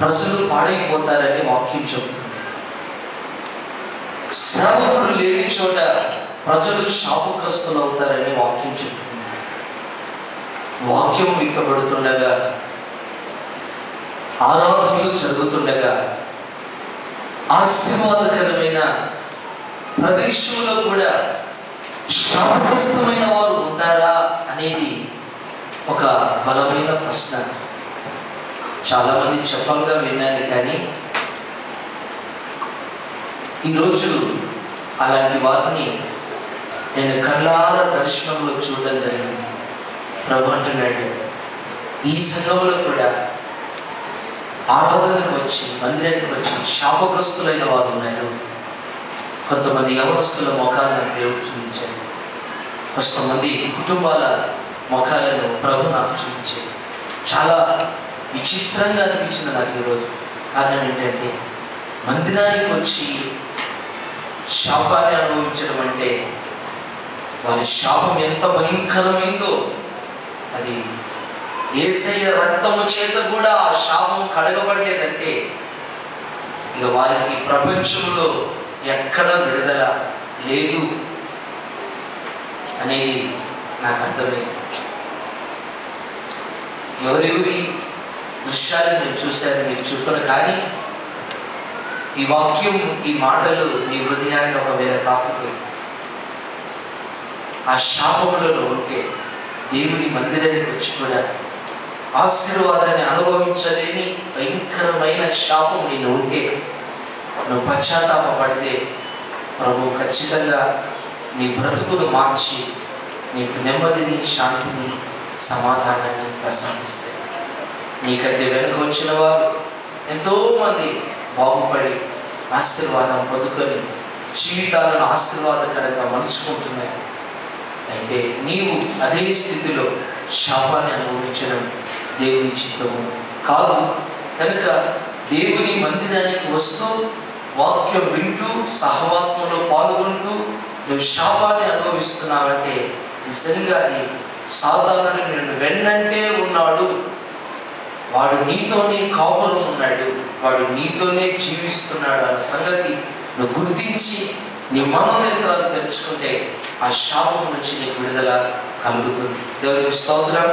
ప్రజలు పాడైపోతారని వాక్యం చెబుతుంది. సేవకుడు లేని చోట ప్రజలు శాపగ్రస్తులు అవుతారని వాక్యం చెబుతుంది. వాక్యం విత్తబడుతుండగా, ఆరాధనలు జరుగుతుండగా, ఆశీర్వాదకరమైన ప్రదేశంలో కూడా శాపగ్రస్తమైన వారు ఉంటారా అనేది ఒక బలమైన ప్రశ్న. చాలామంది చెప్పంగా విన్నాను, కానీ ఈరోజు అలాంటి వారిని నేను కళ్ళారా దర్శనంలో చూడడం జరిగింది. ప్రభు అంటున్నాడు, ఈ సంఘంలో కూడా ఆరాధనకు వచ్చి, మందిరానికి వచ్చి శాపగ్రస్తులైన వారు ఉన్నారు. కొంతమంది యవనస్తుల ముఖాలను దేవుడు చూపించాడు. కొంతమంది కుటుంబాల ముఖాలను ప్రభు నాకు చూపించాడు. చాలా విచిత్రంగా అనిపించింది నాకు ఈరోజు. కారణం ఏంటంటే, మందిరానికి వచ్చి శాపాన్ని అనుభవించడం అంటే వారి శాపం ఎంత భయంకరమైందో, అది యేసయ్య రక్తము చేత కూడా ఆ శాపం కడగబడలేదంటే ఇక వారికి ప్రపంచంలో ఎక్కడ విడుదల లేదు అనేది నాకు అర్థమైంది. ఎవరెవరి దృశ్యాలు నేను చూశాను మీకు చెప్పను, కానీ ఈ వాక్యం, ఈ మాటలు మీ హృదయాన్ని ఒకవేళ తాకుతాయి. ఆ శాపములలో ఉంటే, దేవుని మందిరానికి వచ్చి కూడా ఆశీర్వాదాన్ని అనుభవించలేని భయంకరమైన శాపం నేను ఉంటే, నువ్వు పశ్చాత్తాపడితే ప్రభు ఖచ్చితంగా నీ బ్రతుకును మార్చి నీకు నెమ్మదిని, శాంతిని, సమాధానాన్ని ప్రసాదిస్తాయి. నీకంటే వెనుక వచ్చిన వారు ఎంతోమంది బాగుపడి ఆశీర్వాదం పొందుకొని జీవితాలను ఆశీర్వాదకరంగా మలుచుకుంటున్నాయి. అయితే నీవు అదే స్థితిలో శాపాన్ని అనుభవించడం దేవుని చిత్తము కాదు. కనుక దేవుని మందిరానికి వస్తూ వాక్యం వింటూ సహవాసంలో పాల్గొంటూ నువ్వు శాపాన్ని అనుభవిస్తున్నావంటే నిజంగా అది సాధారణ నిన్ను వెన్నంటే ఉన్నాడు, వాడు నీతోనే కాపురం ఉన్నాడు, వాడు నీతోనే జీవిస్తున్నాడు అన్న సంగతి నువ్వు గుర్తించి నీ మనోనేత్రాలు తెరుచుకుంటే ఆ శాపం నుంచి నీకు విడుదల కలుగుతుంది. దేవునికి స్తోత్రం.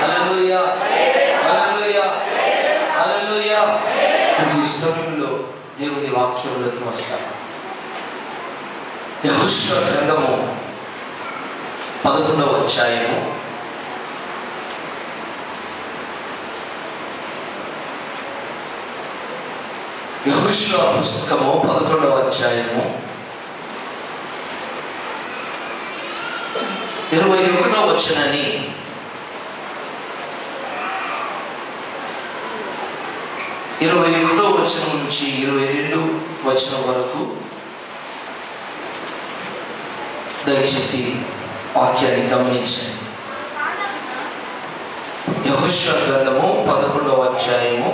హల్లెలూయా, హల్లెలూయా, హల్లెలూయా. ఈ సమయంలో దేవుని వాక్యంలోకి వస్తాను. యెహోషువ గ్రంథము 11వ అధ్యాయము 11వ అధ్యాయము 21వ వచనాన్ని 21వ వచనం నుంచి 22వ వచనం వరకు దయచేసి వాక్యాన్ని గమనించండి. యెహోషువ గ్రంథము 11వ అధ్యాయము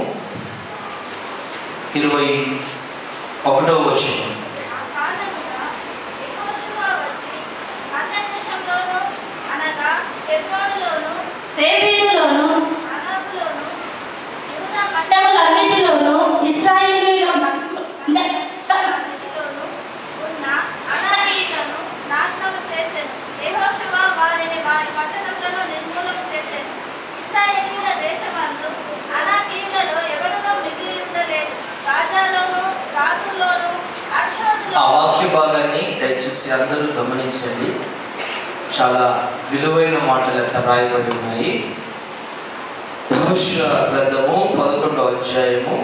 21వ వచనం. ఆ వాక్య భాగాన్ని దయచేసి అందరూ గమనించండి. చాలా విలువైన మాటలు అక్కడ రాయబడి ఉన్నాయి. యెహోషువ గ్రంథము 11వ అధ్యాయము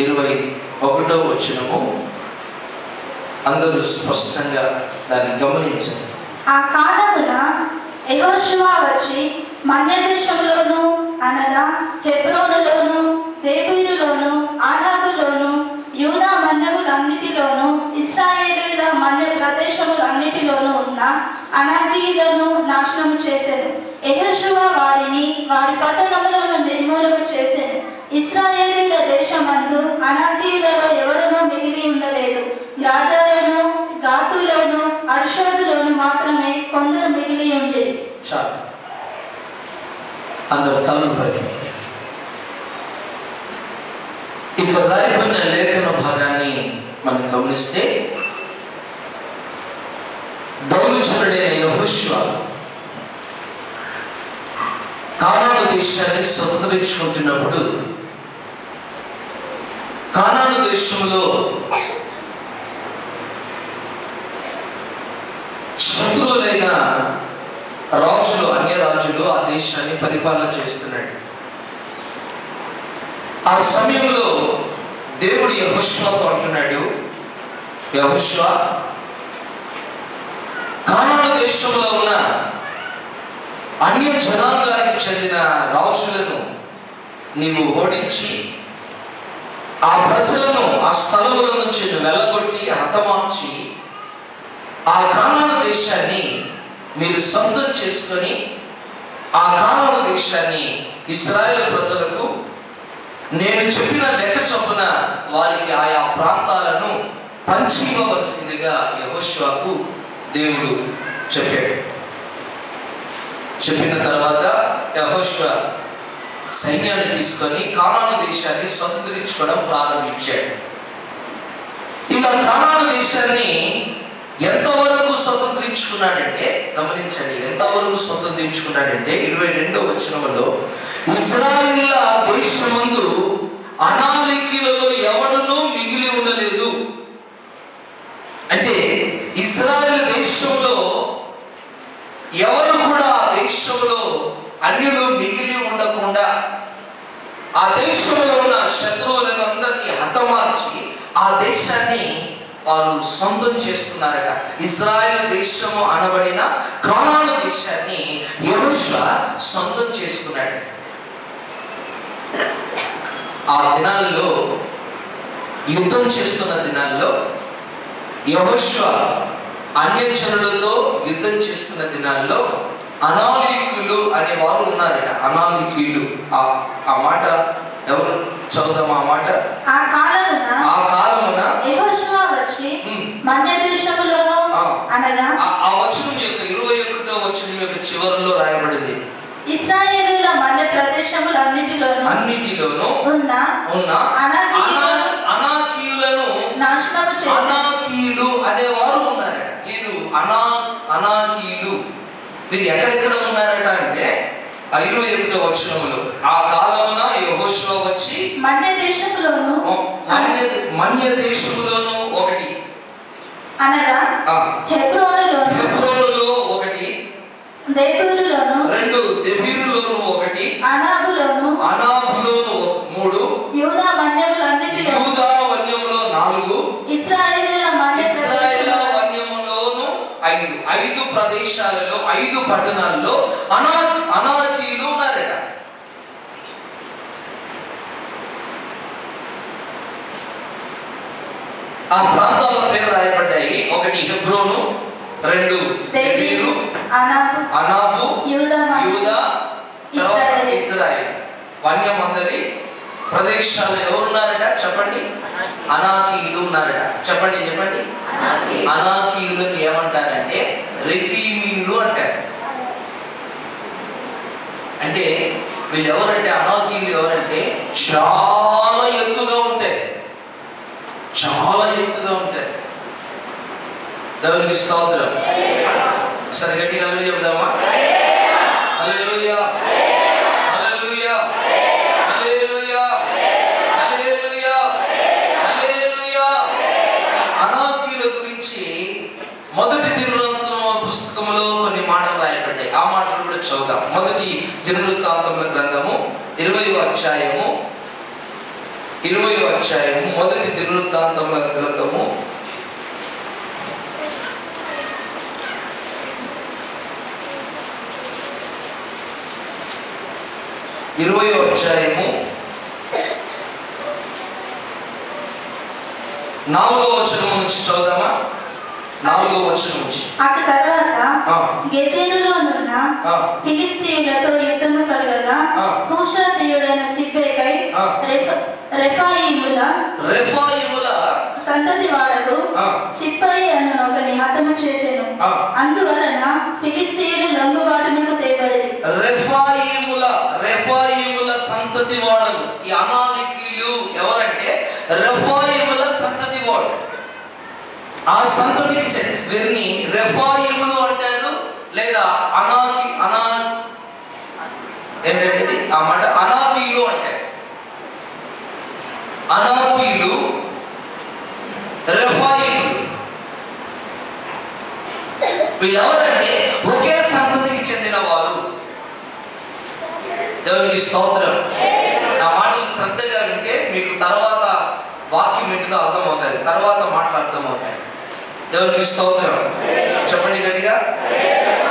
21వ వచనము. అందరూ స్పష్టంగా దాన్ని గమనించండి. ఆ కాలమున యెహోషువ వచ్చి మన్య దేశంలోను అనగా హెబ్రోనులోను, దేబీరులోను, ఆనాబులోను, యూదా మన్యములన్నిటిలోను, ఇశ్రాయేలీయుల మన్య ప్రదేశములన్నిటిలోనూ ఉన్న అనాకీయులను నాశనం చేసెను. యెహోషువ వారిని వారి పట్టణములను నిర్మూలన చేసెను. ఇశ్రాయేలీయుల దేశమందు అనాకీయులలో ఎవరునూ మిగిలి ఉండలేదు. గాజాలోను, గాతులోను, అర్షోదులోను మాత్రమే కొందరు మిగిలి ఉండేది. చాలు, అందరూ తలలు పైకి. ఇక రాయబడిన లేఖన భాగాన్ని మనం గమనిస్తే, దౌర్జన్యుడైన యెహోషువ కానాను దేశాన్ని స్వతంత్రించుకుంటున్నప్పుడు, కానాను దేశంలో శత్రువులైన రాజులు, అన్య రాజులు ఆ దేశాన్ని పరిపాలన చేస్తున్నాడు. ఆ సమయంలో దేవుడు యెహోషువతో అంటున్నాడు, యెహోషువ, కానాను దేశంలో ఉన్న అన్య జనాంగానికి చెందిన రాజులను నీవు ఓడించి ఆ ప్రజలను ఆ స్థలముల నుంచి వెళ్ళగొట్టి హతమార్చి ఆ కానాను దేశాన్ని మీరు సొంతం చేసుకొని ఆ కానాను దేశాన్ని ఇశ్రాయేలు ప్రజలకు నేను చెప్పిన లెక్క చొప్పున వారికి ఆయా ప్రాంతాలను పంచి ఇవ్వవలసిందిగా యెహోషువకు దేవుడు చెప్పాడు. చెప్పిన తర్వాత యెహోషువ సైన్యాన్ని తీసుకొని కానాను దేశాన్ని స్వతంత్రించుకోవడం ప్రారంభించాడు. ఇలా కానాను దేశాన్ని ఎంతవరకు స్వతంత్రించుకున్నాడంటే, గమనించండి, ఎంతవరకు స్వతంత్రించుకున్నాడంటే 22వ వచనములో, ఇశ్రాయేలుల దేశమందు అనామకులలో ఎవడునూ మిగిలి ఉండలేదు. అంటే ఇశ్రాయేలు దేశంలో ఎవరు కూడా ఆ దేశంలో అన్యులు మిగిలి ఉండకుండా ఆ దేశంలో ఉన్న శత్రువులను అందరినీ హతమార్చి ఆ దేశాన్ని వారు సొంతం చేసుకున్నారట. ఇశ్రాయేలు దేశము అనబడిన కానాను దేశాన్ని యెహోషువ సొంతం చేసుకున్నాడు. ఆ దినాల్లో, యుద్ధం చేస్తున్న దినాల్లో యెహోషువ అన్యజనులతో యుద్ధం చేస్తున్న దినాల్లో అనామకులు అనే వారు ఉన్నారట. అనామకులు, ఆ మాట ఎవరు చదువుదాం? ఆ మాట, ఆ కాలమున యెహోషువ వచ్చి మన్య దేశములోను అనగా ఆ వచనం యొక్క 21వ వచనం యొక్క చివరిలో రాయబడింది, ఇశ్రాయేలుల మన్య ప్రదేశములన్నిటిలోను ఉన్న అనాకీయులను నాశనము చేసి, అనాకీయులు అనేవారు ఉన్నారట. వీరు అనాకీయులు వీరు ఎక్కడెక్కడ ఉన్నారట అంటే 21వ వచనములో, ఆ కాలమున యెహోషువ వచ్చి మన్య దేశములోను ఒకటి అనగా హెబ్రోనులో ఒకటి, దెబీరులోను 2, దెబీరులోను ఒకటి, అనాబులోను 3, యూదా వన్యములో 4, ఇశ్రాయేలుల వన్యములోను 5 ప్రదేశాలలో 5 పట్టణాల్లో అనాకీయులు ఉన్నారట. ఆ ప్రాంతాల పేరు రాయబడ్డాయి. 1 హెబ్రోను, 2 దెబీరు, అనాబు, యూదా, ఇశ్రాయేలు. వన్యమందరి ప్రదేశాలు ఎవరున్నారట చెప్పండి? అనాకీయులు ఉన్నారట. చెప్పండి. అనాకీయులను ఏమంటారంటే రెఫీమీయులు అంటారు. అంటే వీళ్ళు ఎవరంటే, అనాకీయులు ఎవరంటే చాలా ఎత్తుగా ఉంటారు. దేవునికి స్తోత్రం. ఒకసారి గట్టిగా చెప్దామా? హల్లెలూయా, హల్లెలూయా, హల్లెలూయా, హల్లెలూయా, హల్లెలూయా. అనాకీయుల గురించి మొదటి దినవృత్తాంతముల పుస్తకంలో కొన్ని మాటలు రాయబడ్డాయి. ఆ మాటలు కూడా చదువుదాం. మొదటి దినవృత్తాంతముల గ్రంథము 20వ అధ్యాయము, మొదటి దినవృత్తాంతముల గ్రంథము 20వ అధ్యాయము 4వ వచనం నుంచి చదువుదామా? 4వ వచనం నుంచి. అటు తర్వాత గెజెరులోనున్న ఫిలిష్తీయులతో యుద్ధము కలగగా హూషాతీయుడైన సిబ్బెకై రెఫాయీముల సంతతి వాడకు సిప్పయి అను ఒకని హతము చేసెను. అందువలన ఫిలిష్తీయులు లొంగుబాటునకు తేబడి రెఫాయీముల సంతతి సంతతి వాడలు. ఈ అనామికీయులు ఎవరంటే రెఫాయిముల సంతతి వాడు. ఆ సంతతికి వీరిని రెఫాయిములు అంటారు, లేదా ఏంటంటే ఆ మాట అనాకీయులు అంటారు. అనాకీయులు, రెఫాయిములు వీళ్ళెవరంటే ఒకే సంతతికి చెందిన వారు. దేవునికి స్తోత్రం. నా మాటలు శ్రద్ధగా వింటే మీకు తర్వాత వాక్యం ఏంటిదో అర్థమవుతుంది, తర్వాత మాటలు అర్థమవుతాయి. దేవునికి స్తోత్రం. చెప్పండి గట్టిగా,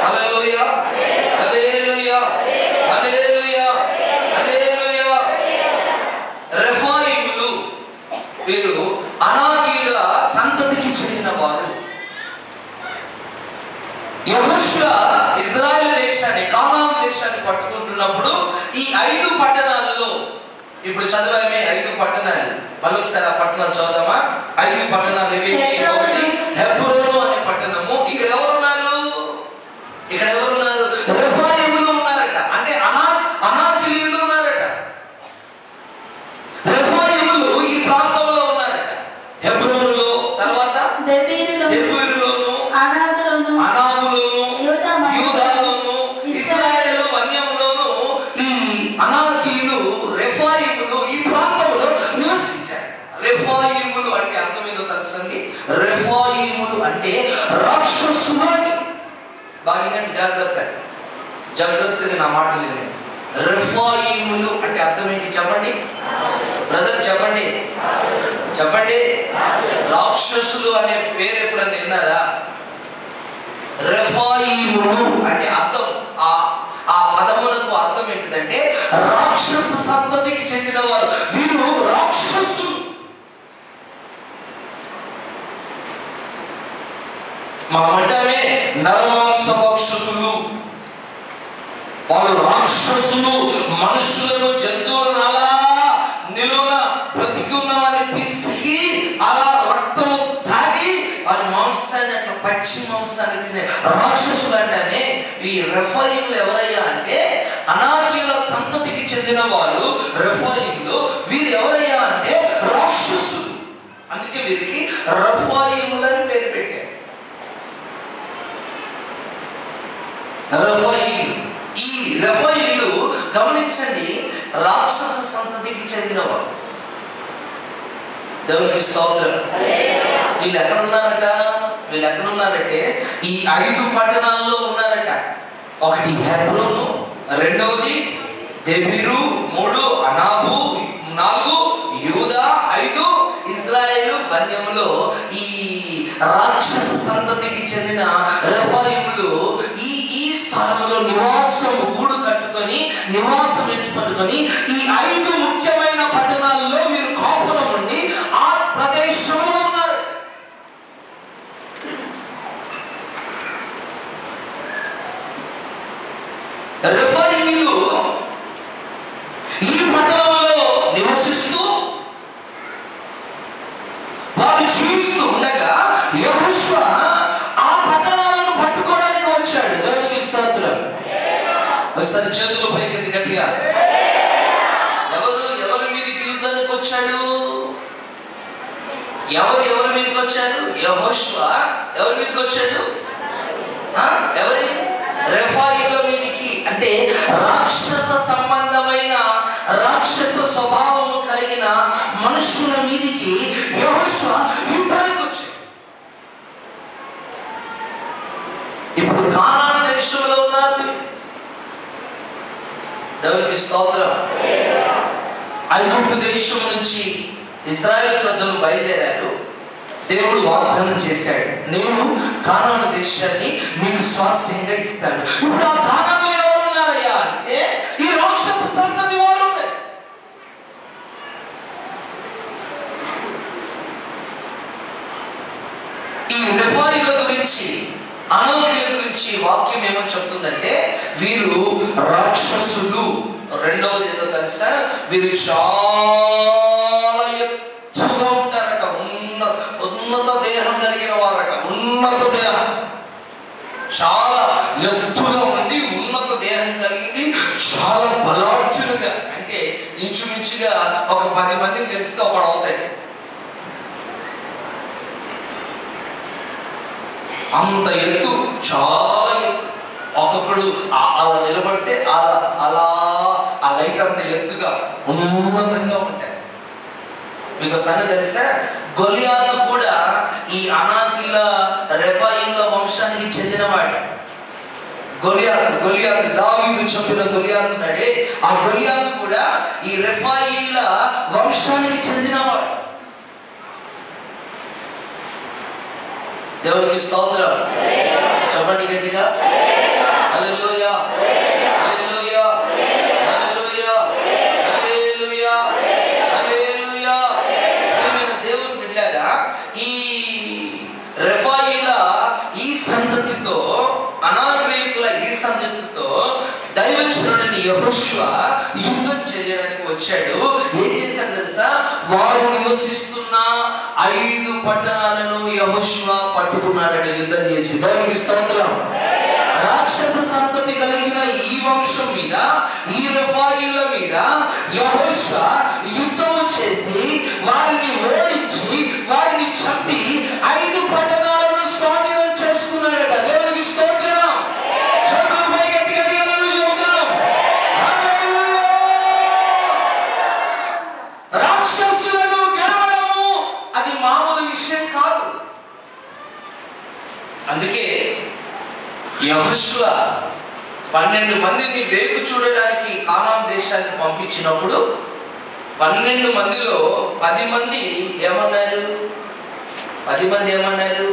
హల్లెలూయా, హల్లెలూయా, హల్లెలూయా, హల్లెలూయా. రెఫాయిములు వీరు అనాకీయుల సంతతికి చెందిన వారు. యెహోషువ ఇజ్రాయెల్ దేశాన్ని, కానాను దేశాన్ని పట్టుకుంటున్నప్పుడు ఈ 5 పట్టణాలలో, ఇప్పుడు చదివామే 5 పట్టణాలు, మరొకసారి ఆ పట్టణాలు చదువుదామా? 5 పట్టణాలు ఇవి. ఒకటి హెబ్రోను అనే పట్టణము. ఇక్కడ ఎవరున్నారు? ఇక్కడ ఎవరున్నారు? రెఫాయిములు ఉన్నారట, అంటే అనాకీయులు ఉన్నారట. రెఫాయిములు ఈ ప్రాంతంలో ఉన్నారట. హెబ్రోనులో, తర్వాత దెబీరులోను, అనాబులోను, యూదాలోను, ఇశ్రాయేలు వన్యములోను ఈ అనాకీయులు, రెఫాయిములు ఈ ప్రాంతంలో నివసించారు. రెఫాయిములు అంటే అర్థం ఏదో తెలుసండి? రెఫాయిములు అంటే రాక్షసులు అని. బాగా జాగ్రత్తగా నా మాటలు వినండి. రెఫాయిములు అంటే అర్థం ఏంటి చెప్పండి బ్రదర్, చెప్పండి. రాక్షసులు అనే పేరు ఎప్పుడన్నా విన్నారా? రెఫాయిములు అంటే అర్థం, ఆ పదములకు అర్థం ఏంటిదంటే రాక్షస సంతతికి చెందిన వారు. వీరు రాక్షసులు. మనమంటమే నరమాంస భక్షకులు. వాళ్ళు రాక్షసులు. మనుషులను, జంతువులను అలా నిలువున బ్రతికి ఉన్నవారిని పిసికి అలా రక్తము తాగి వారి మాంసాన్ని, అట్లా పచ్చి మాంసాన్ని తినే రాక్షసులు అంటేనే. ఈ రెఫాయిములు ఎవరయ్యా అంటే అనాకీయుల సంతతికి చెందిన వారు రెఫాయిములు. వీరు ఎవరయ్యా అంటే రాక్షసులు. అందుకే వీరికి రెఫాయిములని పేరు పెట్టారు. రెఫాయిలు. ఈ రెఫాయిలు గమనించండి, రాక్షస సంతతికి చెందినవారు. దేవునికి స్తోత్రం. వీళ్ళు ఎక్కడున్నారంటే ఈ 5 పట్టణాల్లో ఉన్నారట. ఒకటి హెబ్రోను, రెండవది దెబీరు, 3 అనాబు, 4 యూదా, 5 ఇశ్రాయేలు వన్యములో ఈ రాక్షస సంతతికి చెందిన రెఫాయిములు ఈ స్థలంలో గూడు కట్టుకొని నివాసం ఎంచుకొని ఈ 5 ముఖ్యమైన పట్టణాల్లో వీరు కాపురం ఉండి ఆ ప్రదేశంలో ఉన్నారు. రెఫాయిలు ఈ పట్టణంలో నివసిస్తూ వారు జీవిస్తూ ఉండగా యెహోషువ ఆ పట్టణాలను పట్టుకోవడానికి వచ్చాడు. దేవునికి స్తోత్రం. ఒకసారి చేతులు పైకెత్తి గట్టిగా. ఎవరి మీదకి యుద్ధానికి వచ్చాడు? ఎవరి మీదకి వచ్చాడు? యెహోషువ ఎవరి మీదకి వచ్చాడు? ఎవరి? రెఫాయిల మీదకి. అంటే రాక్షస సంబంధమైన, రాక్షస స్వభావము కలిగిన మనుషుల మీదకి యెహోషువ యుద్ధానికి వచ్చాడు. ఇప్పుడు కానాను దేశంలో ఉన్నారు. దేవునికి స్తోత్రం. ఐగుప్తు దేశం నుంచి ఇశ్రాయేలు ప్రజలు బయలుదేరారు. దేవుడు వాగ్దానం చేశాడు, నేను కానాను దేశాన్ని మీకు స్వాస్థ్యంగా ఇస్తాను. ఇప్పుడు ఆ కానానులో ఎవరు ఉన్నారయ్యా అంటే ఈ రాక్షస సంతతి వారు ఉన్నారు. ఈ రెఫాయిల గురించి, అనాకీయుల గురించి వాక్యం ఏమని చెప్తుందంటే వీరు రాక్షసులు. రెండవది ఏదో తెలుసా? వీరు చాలా ఎత్తుగా ఉంటారట. ఉన్నత దేహం కలిగిన వారట. ఉన్నత దేహం, చాలా ఎత్తుగా ఉండి ఉన్నత దేహం కలిగింది, చాలా బలార్జులుగా. అంటే ఇంచుమించుగా ఒక 10 మందిని తెలిస్తే ఒకడు అవుతాడు. అంత ఎత్తు, చాలా ఎత్తు. ఒక్కొక్కడు అలా నిలబడితే అలా ఆ లైట్ అంత ఎత్తుగా ఉన్నతంగా ఉంటాయి. మీకు సంగతి తెలుసా, గొలియాతు కూడా ఈ అనాకీల రెఫాయిల వంశానికి చెందినవాడు. గొలియాతు దావీదు చెప్పిన గొలియాతు ఉన్నాడే, ఆ గొలియాతు కూడా ఈ రెఫాయిల వంశానికి చెందినవాడు. దేవునికి స్తోత్రం చెప్పండి గట్టిగా. హల్లెలూయా, హల్లెలూయా, హల్లెలూయా, హల్లెలూయా, హల్లెలూయా. ప్రియమైన దేవుని బిడ్డలారా, ఈ రెఫాయిల ఈ సంతతితో, అనాగ్రహికుల ఈ సంతతితో దైవజనుడైన యెహోషువ యుద్ధం చేయడానికి వచ్చాడు. ఏం చేశాడు తెలుసా, వారు నివసిస్తున్న 5 పట్టణాలను యెహోషువ పట్టుకున్నాడని యుద్ధం చేసి. దేవునికి స్తోత్రం. రాక్షస సంతతి కలిగిన ఈ వంశం మీద, ఈ రెఫాయిల మీద యెహోషువ యుద్ధము చేసి వారిని ఓడించి వారిని చంపి 5 పట్టణాలను స్వాధీనం చేసుకున్నాడట. దేవునికి స్తోత్రం. రాక్షసులను గెలవడము అది మామూలు విషయం కాదు. అందుకే యెహోషువ 12 మందిని వేగు చూడడానికి కానాన్ దేశానికి పంపించినప్పుడు 12 మందిలో 10 మంది ఏమన్నారు? 10 మంది ఏమన్నారు?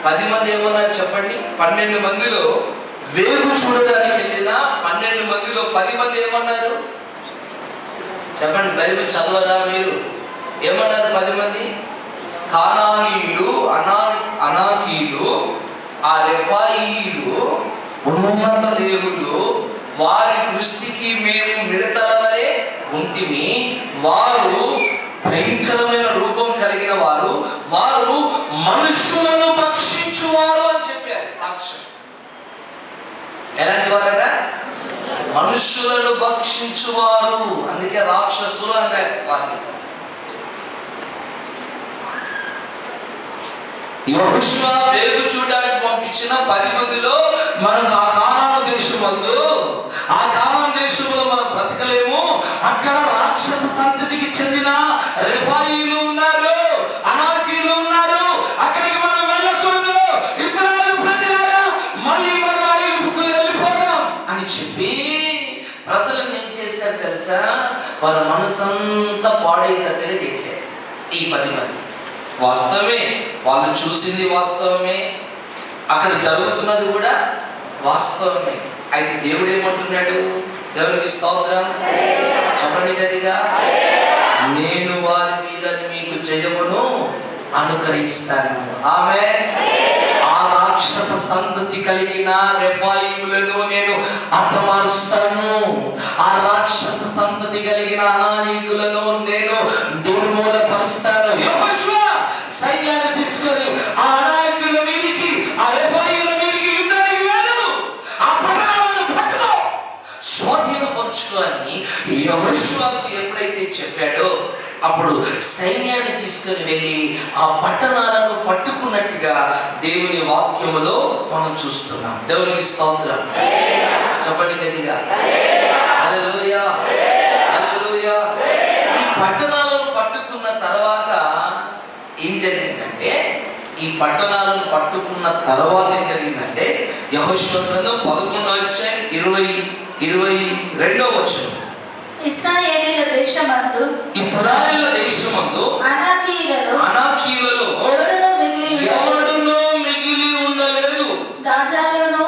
10 మంది ఏమన్నారు చెప్పండి. 12 మందిలో వేగు చూడడానికి వెళ్ళిన 12 మందిలో 10 మంది ఏమన్నారు చెప్పండి. బైబిల్ చదవరా మీరు? ఏమన్నారు 10 మంది? కానానీయులు, అనాకీలు, ఆ రెఫాయిలు ఉన్నత దేవుడు, వారి దృష్టికి మేము మిడతల వలె ఉంటిమి. వారు భయంకరమైన రూపం కలిగిన వారు, వారు మనుషులను భక్షించువారు అని చెప్పారు సాక్ష్యం. ఎలాంటి వారట? మనుషులను భక్షించువారు. అందుకే రాక్షసులు అన్నారు వారిని. యెహోషువ వేగు చూడడానికి పంపించిన 10 మందిలో మనకు ఆ కానాను దేశంలో మనం బ్రతకలేము. అక్కడ రాక్షస సంతతికి చెందిన రెఫాయిలు ఉన్నారు, అనాకీలు ఉన్నారు. అక్కడికి మనం వెళ్ళకూడదు. ఇశ్రాయేలు ప్రజలారా, మళ్ళీ మనం ఐగుప్తుకు వెళ్ళిపోదాం అని చెప్పి ప్రజలను ఏం చేశారు తెలుసా? వారి మనసంతా పాడేటట్టుగా చేశారు ఈ 10 మంది. వాస్తవమే, వాళ్ళు చూసింది వాస్తవమే, అక్కడ జరుగుతున్నది కూడా వాస్తవమే. అయితే దేవుడు ఏమంటున్నాడు? దేవునికి స్తోత్రం చెప్పండి గట్టిగా. నేను వారి మీద మీకు జయమును అనుగ్రహిస్తాను. ఆమేన్. ఆ రాక్షస సంతతి కలిగిన రెఫాయిములను నేను అపమారుస్తాను. ఆ రాక్షస సంతతి కలిగిన అనానీకులను నేను దుర్మూలపరుస్తాను. యెహోషువ సైన్యాన్ని తీసుకొని ఆ అనాయకుల మీదికి, ఆ రెఫాయిల మీదికి యుద్ధానికి వెళ్ళు, ఆ పట్టణాలను పట్టుకో, స్వాధీనపరుచుకో అని యెహోషువకు ఎప్పుడైతే చెప్పాడో అప్పుడు సైన్యాన్ని తీసుకొని వెళ్ళి ఆ పట్టణాలను పట్టుకున్నట్టుగా దేవుని వాక్యములో మనం చూస్తున్నాం. దేవునికి స్తోత్రం చెప్పండి గట్టిగా. హల్లెలూయా, హల్లెలూయా. ఈ పట్టణాలను పట్టుకున్న తర్వాత ఏం జరిగిందంటే, ఈ పట్టణాలను పట్టుకున్న తర్వాత ఏం జరిగిందంటే, యెహోషువ గ్రంథం 11వ అధ్యాయం 22వ వచనం. ఇశ్రాయేలీయుల దేశమందు అనాకీయులలో ఎవడునూ మిగిలి ఉండలేదు. గాజాలోను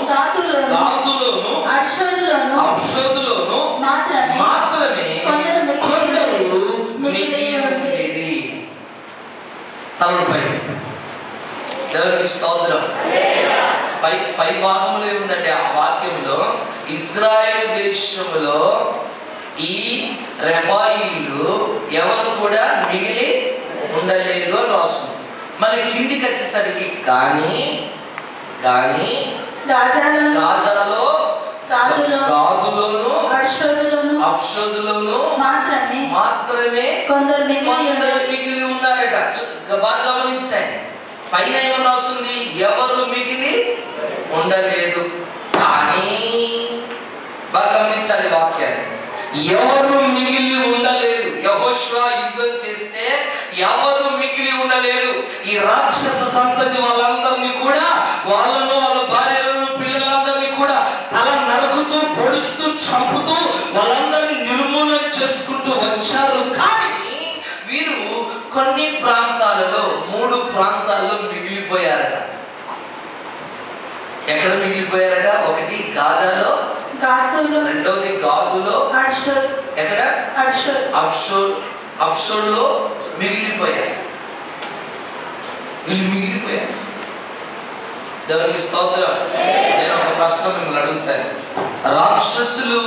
గాతులోను అర్షోదులోను మాత్రమే కొందరు మిగిలి ఉండేది. దేవునికి స్తోత్రం. పై భాగంలో ఉందండి ఆ వాక్యంలో, ఇజ్రాయేల్ దేశంలో ఈ రెఫాయిలు ఎవరు కూడా మిగిలి ఉండలేదు అని రాస్తుంది. మళ్ళీ కిందికి వచ్చేసరికి కానీ గాజాలో, గాదులోను, అప్షోదులోను మాత్రమే కొందరు మిగిలి ఉన్నారట. బాగా గమనించండి, పైన ఏమన్నా వస్తుంది, ఎవరు మిగిలి ఉండలేదు. కానీ బాగా గమనించాలి వాక్యాన్ని, ఎవరు మిగిలి ఉండలేదు. యెహోషువ యుద్ధం చేస్తే ఎవరు మిగిలి ఉండలేదు. ఈ రాక్షస సంతతి వాళ్ళందరినీ కూడా, వాళ్ళను, వాళ్ళ భార్యలను, పిల్లలందరినీ కూడా తల నరుకుతూ, పొడుస్తూ, చంపుతూ, వాళ్ళందరినీ నిర్మూలన చేసుకుంటూ వచ్చారు. కానీ వీరు కొన్ని ప్రాంతాలలో, 3 ప్రాంతాల్లో మిగిలిపోయారట. ఎక్కడ మిగిలిపోయారట? ఒకటి గాజాలో, రెండోది గాదులో, ఎక్కడ అప్షోడ్లో మిగిలిపోయారు. వీళ్ళు మిగిలిపోయారు. దేవునికి స్తోత్రం. నేను ఒక ప్రశ్న మిమ్మల్ని అడుగుతాను, రాక్షసులు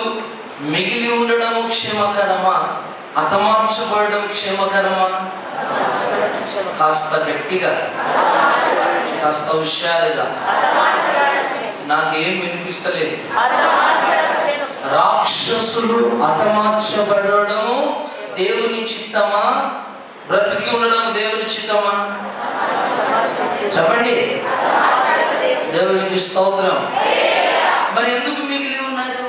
మిగిలి ఉండడం క్షేమకరమా, హతమార్చబడడం క్షేమకరమా? కాస్త గట్టిగా, కాస్త హుషారుగా, నాకేం వినిపిస్తలేదు. రాక్షసులు హతమార్చబడము దేవుని చిత్తమా, బ్రతికి ఉండడం దేవుని చిత్తమా? చెప్పండి. దేవునికి స్తోత్రం. మరి ఎందుకు మిగిలి ఉన్నారు?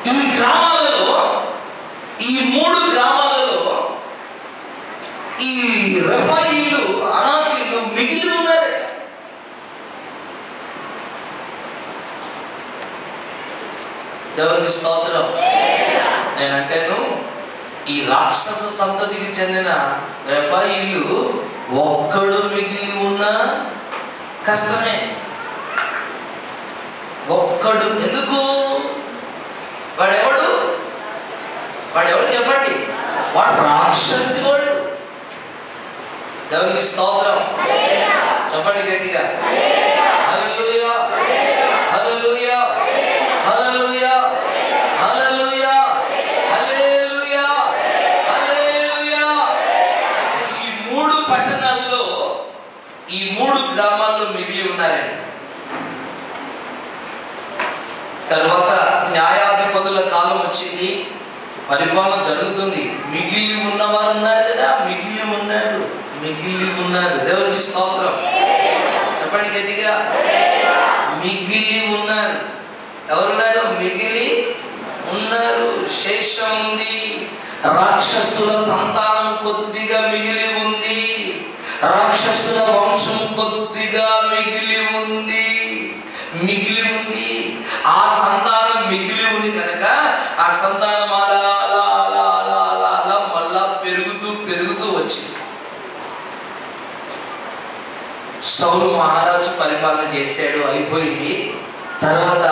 ఈ గ్రామాలలో, ఈ 3 గ్రామాలలో ఈ రెఫాయీలు, అనాకీలు మిగిలి ఉన్నారట. దేవునికి స్తోత్రం. నేనంటాను, ఈ రాక్షస సంతతికి చెందిన రెఫాయీలు ఒక్కడు మిగిలి ఉన్నా కష్టమే. ఒక్కడు. ఎందుకు? వాడెవడు చెప్పండి? వాడు రాక్షసి వాడు. దేవునికి స్తోత్రం. చెప్పండి గట్టిగా, హల్లెలూయా, హల్లెలూయా, హల్లెలూయా, హల్లెలూయా, హల్లెలూయా, హల్లెలూయా. అయితే ఈ 3 పట్టణాల్లో, ఈ 3 గ్రామాల్లో మిగిలి ఉన్నారండి. తర్వాత న్యాయాధిపతుల కాలం వచ్చింది, పరిపాలన జరుగుతుంది. మిగిలి ఉన్నవారు ఉన్నారు కదా, మిగిలి ఉన్నారు. దేవునికి స్తోత్రం. చెప్పండి గట్టిగా, మిగిలి ఉన్నారు. ఎవరున్నారు? మిగిలి ఉన్నారు. శేషం ఉంది. రాక్షసుల సంతానం కొద్దిగా మిగిలి ఉంది. రాక్షసుల వంశం కొద్దిగా మిగిలి ఉంది. ఆ సంతానం మిగిలి ఉంది కనుక ఆ సంతానం అలా మళ్ళా పెరుగుతూ వచ్చింది. సౌలు మహారాజు పరిపాలన చేశాడు, అయిపోయింది. తర్వాత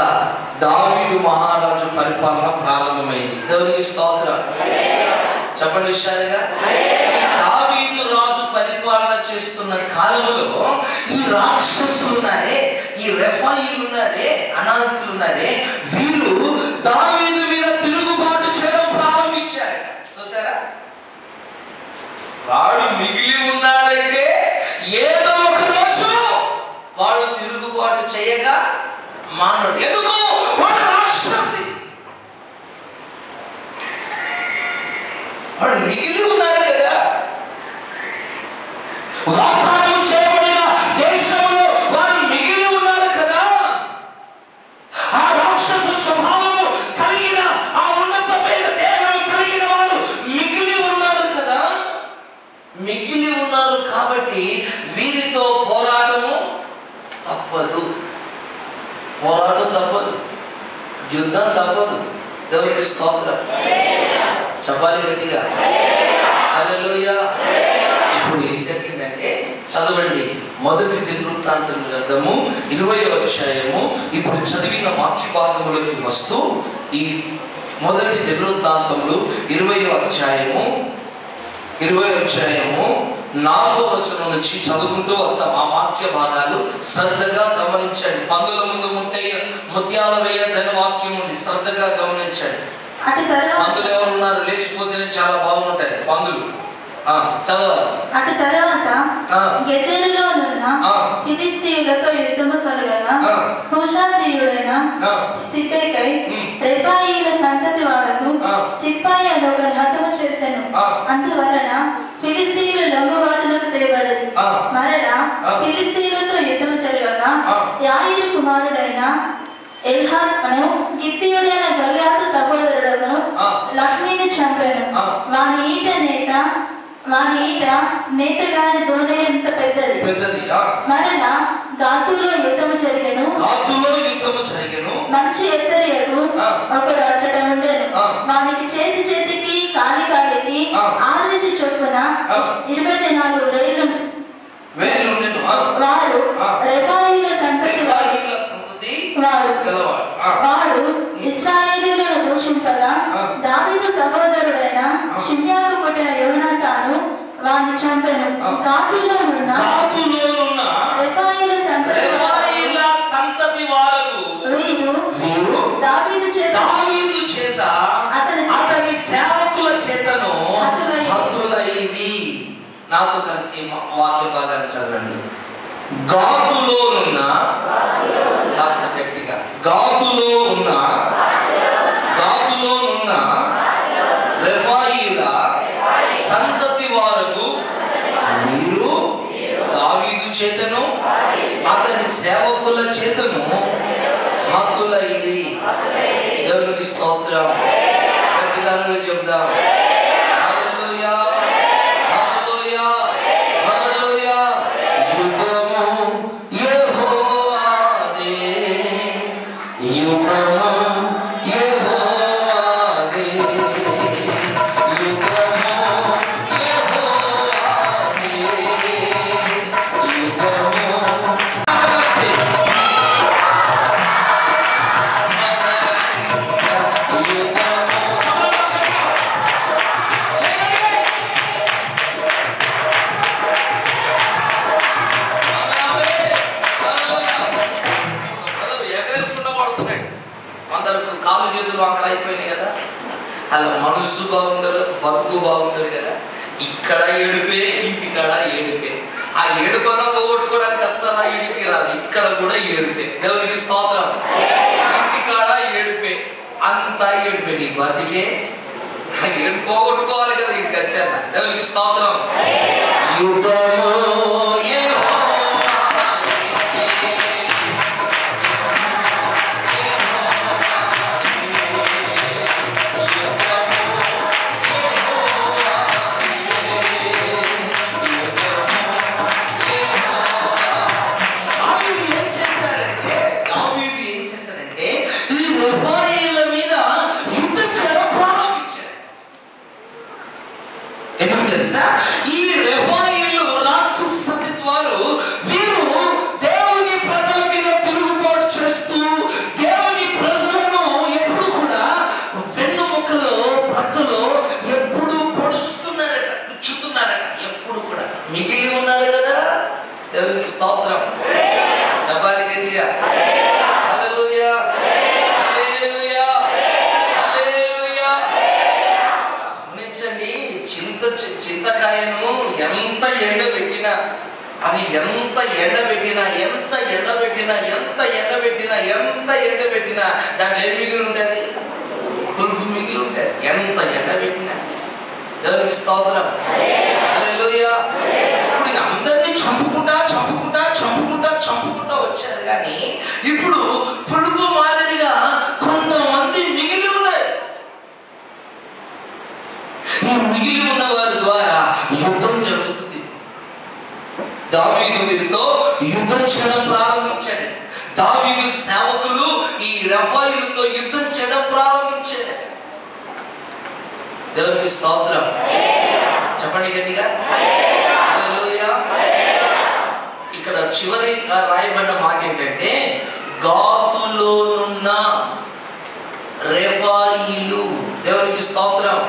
దావీదు మహారాజు పరిపాలన ప్రారంభమైంది. దేవునికి స్తోత్రం. చెప్పండి విషయాలుగా. ఈ దావీదు రాజు పరిపాలన చేస్తున్న కాలంలో ఈ రాక్షసులు ఉన్నారే, ఈ రెఫాయీలు ఉన్నారే, అనాకీలు ఉన్నారే, వీరు దావీదు మీద తిరుగుబాటు చేయడం ప్రారంభించారు. చూసారా? వాడు మిగిలి ఉన్నాడంటే ఏదో ఒక రోజు వాడు తిరుగుబాటు చేయగా మానవుడు. ఎందుకు? వాడు రాక్షసి. వాడు మిగిలి ఉన్నారు కదా. వాగ్దానం చేయబడిన దేశంలో వారు మిగిలి ఉన్నారు కదా. ఆ రాక్షస స్వభావము కలిగిన, ఆ ఉన్నతమైన దేహం కలిగిన వారు మిగిలి ఉన్నారు కదా. మిగిలి ఉన్నారు కాబట్టి వీరితో పోరాటం తప్పదు, యుద్ధం తప్పదు. దేవునికి స్తోత్రం. చెప్పాలి గట్టిగా, హల్లెలూయా. ఇప్పుడు ఏం జరిగిందంటే, చదవండి, 1 దినవృత్తాంతం గ్రంథము 20వ అధ్యాయము. ఇప్పుడు చదివిన వాక్య భాగములోకి వస్తూ, ఈ 1 దినవృత్తాంతములు 20వ అధ్యాయము 4వ వచనం నుంచి చదువుకుంటూ వస్తాం. ఆ వాక్య భాగాలు శ్రద్ధగా గమనించండి. పందుల ముందు ముత్యాల వేయద్దనే వాక్యం ఉంది, శ్రద్ధగా గమనించండి. పందులు ఎవరున్నారు? లేచిపోతేనే చాలా బాగుంటాయి పందులు. చదవాలి. అటు తర్వాత గెజెరులోనున్న ఫిలిష్తీయులతో యుద్ధము కలగగా హూషాతీయుడైన సిబ్బెకై రెఫాయీల సంతతి వాడకు సిప్పాయి అను ఒకని హతము చేసెను. అందువలన ఫిలిష్తీయులు లొంగుబాటులకు తేబడదు. మరలా ఫిలిష్తీయులతో యుద్ధం జరగగా యాయీరు కుమారుడైన ఎల్హాన్ అను గిత్తీయుడైన గల్యాతు సహోదరుడను లక్ష్మీని చంపాను. వాని ఈట నేతగాని దోణి ఎంత పెద్దది. మరలా గాతులో యుద్ధము జరిగెను. మంచి ఎత్తరియకు ఒకడు అచ్చట ఉండెను. వానికి చేతికి కాలికి 6 చొప్పున 24 రైలు వారు రెఫాయీల సంతతి వాడు ఇశ్రాయేలీయులను దూషింపగా దావీదు సహోదరుడైన షిమ్యాకు పుట్టిన యోనాతాను వారిని చంపెను. గాతులో ఉన్న రెఫాయీల సంతతి వారు వీరు దావీదు చేత అతని సేవకుల చేతను హతులైరి. నాతో కలిసి వాక్య భాగాన్ని చదవండి. గాతులోనున్న కాస్త గట్టిగా, గాతులోనున్న రెఫాయీల సంతతి వారకు మీరు దావీదు చేతను అతని సేవకుల చేతను హతులైరి. దేవునికి స్తోత్రం. గట్టిగా చెప్దాం. హల్లెలూయా, హల్లెలూయా, హల్లెలూయా. యుద్ధము యెహోవాదే, యుద్ధము యెహోవాదే, యుద్ధము యెహోవాదే, యుద్ధము కాలు చేతులు వంకలు అయిపోయినాయి కదా. అలా మనస్సు బాగుండదు, బతుకు బాగుండదు కదా. ఇక్కడ ఏడుపే, ఇంటికాడ ఏడుపే. ఆ ఏడుపన్నా పోగొట్టుకోవడానికి వస్తుందా? ఇంటికి రాదు. ఇక్కడ కూడా ఏడుపే. దేవునికి స్తోత్రం. ఇంటికాడ ఏడుపే, అంతా ఏడుపే. నీ బతికే ఏడు పోగొట్టుకోవాలి కదా ఇంటికి వచ్చాక. దేవునికి స్తోత్రం. యుద్ధము ఈ రెఫాయీలు రాక్షస సంతతి వారు, వీరు దేవుని ప్రజల మీద తిరుగుబాటు చేస్తూ దేవుని ప్రజలను ఎప్పుడు కూడా వెన్నుముకలో ప్రక్కలో ఎప్పుడు పొడుస్తున్నారట, గుచ్చుతున్నారట. ఎప్పుడు కూడా మిగిలి ఉన్నారు కదా. దేవునికి స్తోత్రం. చెప్పాలి గట్టిగా. హల్లెలూయా, హల్లెలూయా, హల్లెలూయా. గమనించండి, చింతకాయను ఎంత ఎండబెట్టినా, అది ఎంత ఎండబెట్టినా దాంట్లో ఏం మిగిలి ఉంటుంది? పులుపు మిగిలి ఉంటుంది. ఎంత ఎండబెట్టినా. దేవునికి స్తోత్రం. హల్లెలూయా. ఇప్పుడు అందరినీ చంపుకుంటా వచ్చారు. కానీ ఇప్పుడు పులుపు మాదిరిగా కొంతమంది మిగిలి ఉన్నారు. ఈ మిగిలి ఉన్న వారి ద్వారా యుద్ధం జరుగుతుంది. దావీదు వీరితో యుద్ధం చేయడం ప్రారంభించాడు. దావీదు సేవకులు ఈ రెఫాయీలతో యుద్ధం చేయడం ప్రారంభించారు. దేవునికి స్తోత్రం. చెప్పండి గట్టిగా. హల్లెలూయా. ఇక్కడ చివరి రాయబడిన మాట ఏంటంటే, గాతులోనున్న రెఫాయీలు. దేవునికి స్తోత్రం.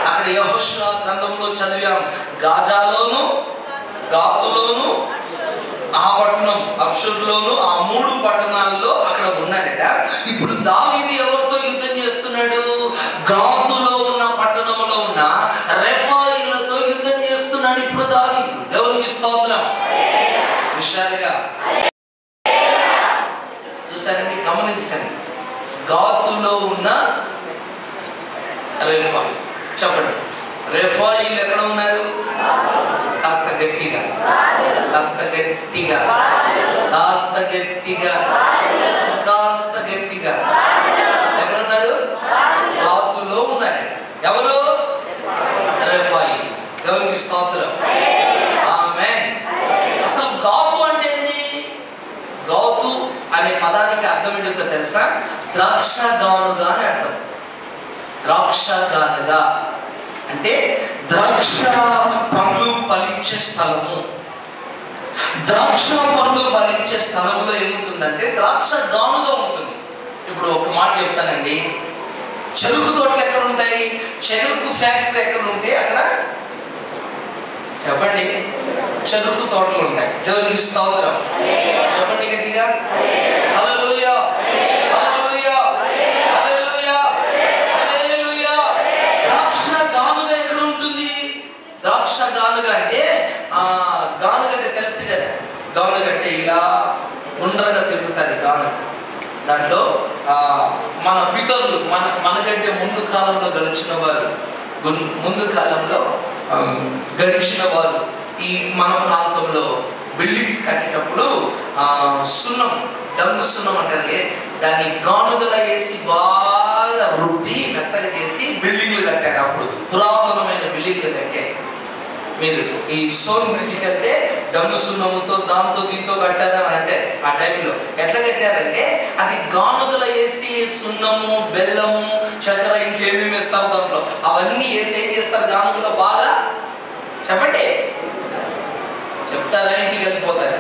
అక్కడ యెహోషువ గ్రంథంలో చదివాం. గాజాలోను, గాతులోను, ఆ పట్టణం అబ్షూరులోను, ఆ 3 పట్టణాల్లో అక్కడ ఉన్నారట. ఇప్పుడు దావీదు ఎవరితో యుద్ధం చేస్తున్నాడు? గాతులో ఉన్న పట్టణంలో ఉన్న రెఫాయీలతో యుద్ధం గమనించండి, గాతులో ఉన్న రెఫాయి. చెప్పండి, రెఫాయిలు ఎక్కడ ఉన్నారు? కాస్త గట్టిగా, కాస్త గట్టిగా, కాస్త గట్టిగా, కాస్త గట్టిగా. ఎక్కడ ఉన్నారు? గాతులో ఉన్నారు. ఎవరు? రెఫాయి. దేవునికి స్తోత్రం. ఆమేన్. అసలు గాతు అంటే ఏంటి? గాతు అనే పదానికి అర్థం ఏంటో తెలుసా? ద్రాక్ష గానుగా అని అర్థం. ద్రాక్ష గానుగా అంటే ద్రాక్ష పండ్లు ఫలించే స్థలము. ద్రాక్ష పండ్లు ఫలించే స్థలములో ఏముంటుందంటే ద్రాక్ష గానుగా ఉంటుంది. ఇప్పుడు ఒక మాట చెప్తానండి, చెరుకు తోటలు ఎక్కడ ఉంటాయి? చెరుకు ఫ్యాక్టరీ ఎక్కడ ఉంటే అక్కడ చెప్పండి, చెరుకు తోటలు ఉంటాయి. దేవునికి స్తోత్రం. చెప్పండి గట్టిగా, హల్లెలూయా, హల్లెలూయా, హల్లెలూయా, హల్లెలూయా. ద్రాక్ష గానుగా ఎక్కడ ఉంటుంది? ద్రాక్ష గానుగా అంటే గానుగంటే తెలుసు కదా, గానుగంటే ఇలా గుండ్రగా తిరుగుతుంది గాను. దాంట్లో మన పితరులు మనకంటే ముందు కాలంలో గడిచిన వారు, ముందు కాలంలో గడిచిన వారు ఈ మన ప్రాంతంలో బిల్డింగ్స్ కట్టేటప్పుడు సున్నం, డంగు సున్నం అంటారు, దాన్ని గానుగల వేసి బాగా రుబ్బి మెత్తగా చేసి బిల్డింగ్లు కట్టారు. అప్పుడు పురాతనమైన బిల్డింగ్లు కట్టారు. మీరు ఈ సోన్ బ్రిడ్జ్కి వెళ్తే డంగు సున్నముతో దాంతో దీంతో కట్టారని అంటే ఆ టైంలో ఎట్లా కట్టారంటే అది గానుగల వేసి సున్నము, బెల్లము, చక్కెర ఇంకేమేమి వేస్తారు దాంట్లో అవన్నీ వేసి ఏం చేస్తారు? గానుగలో బాగా చెప్పండి, చెప్తారా? ఇంటికి వెళ్ళిపోతారు,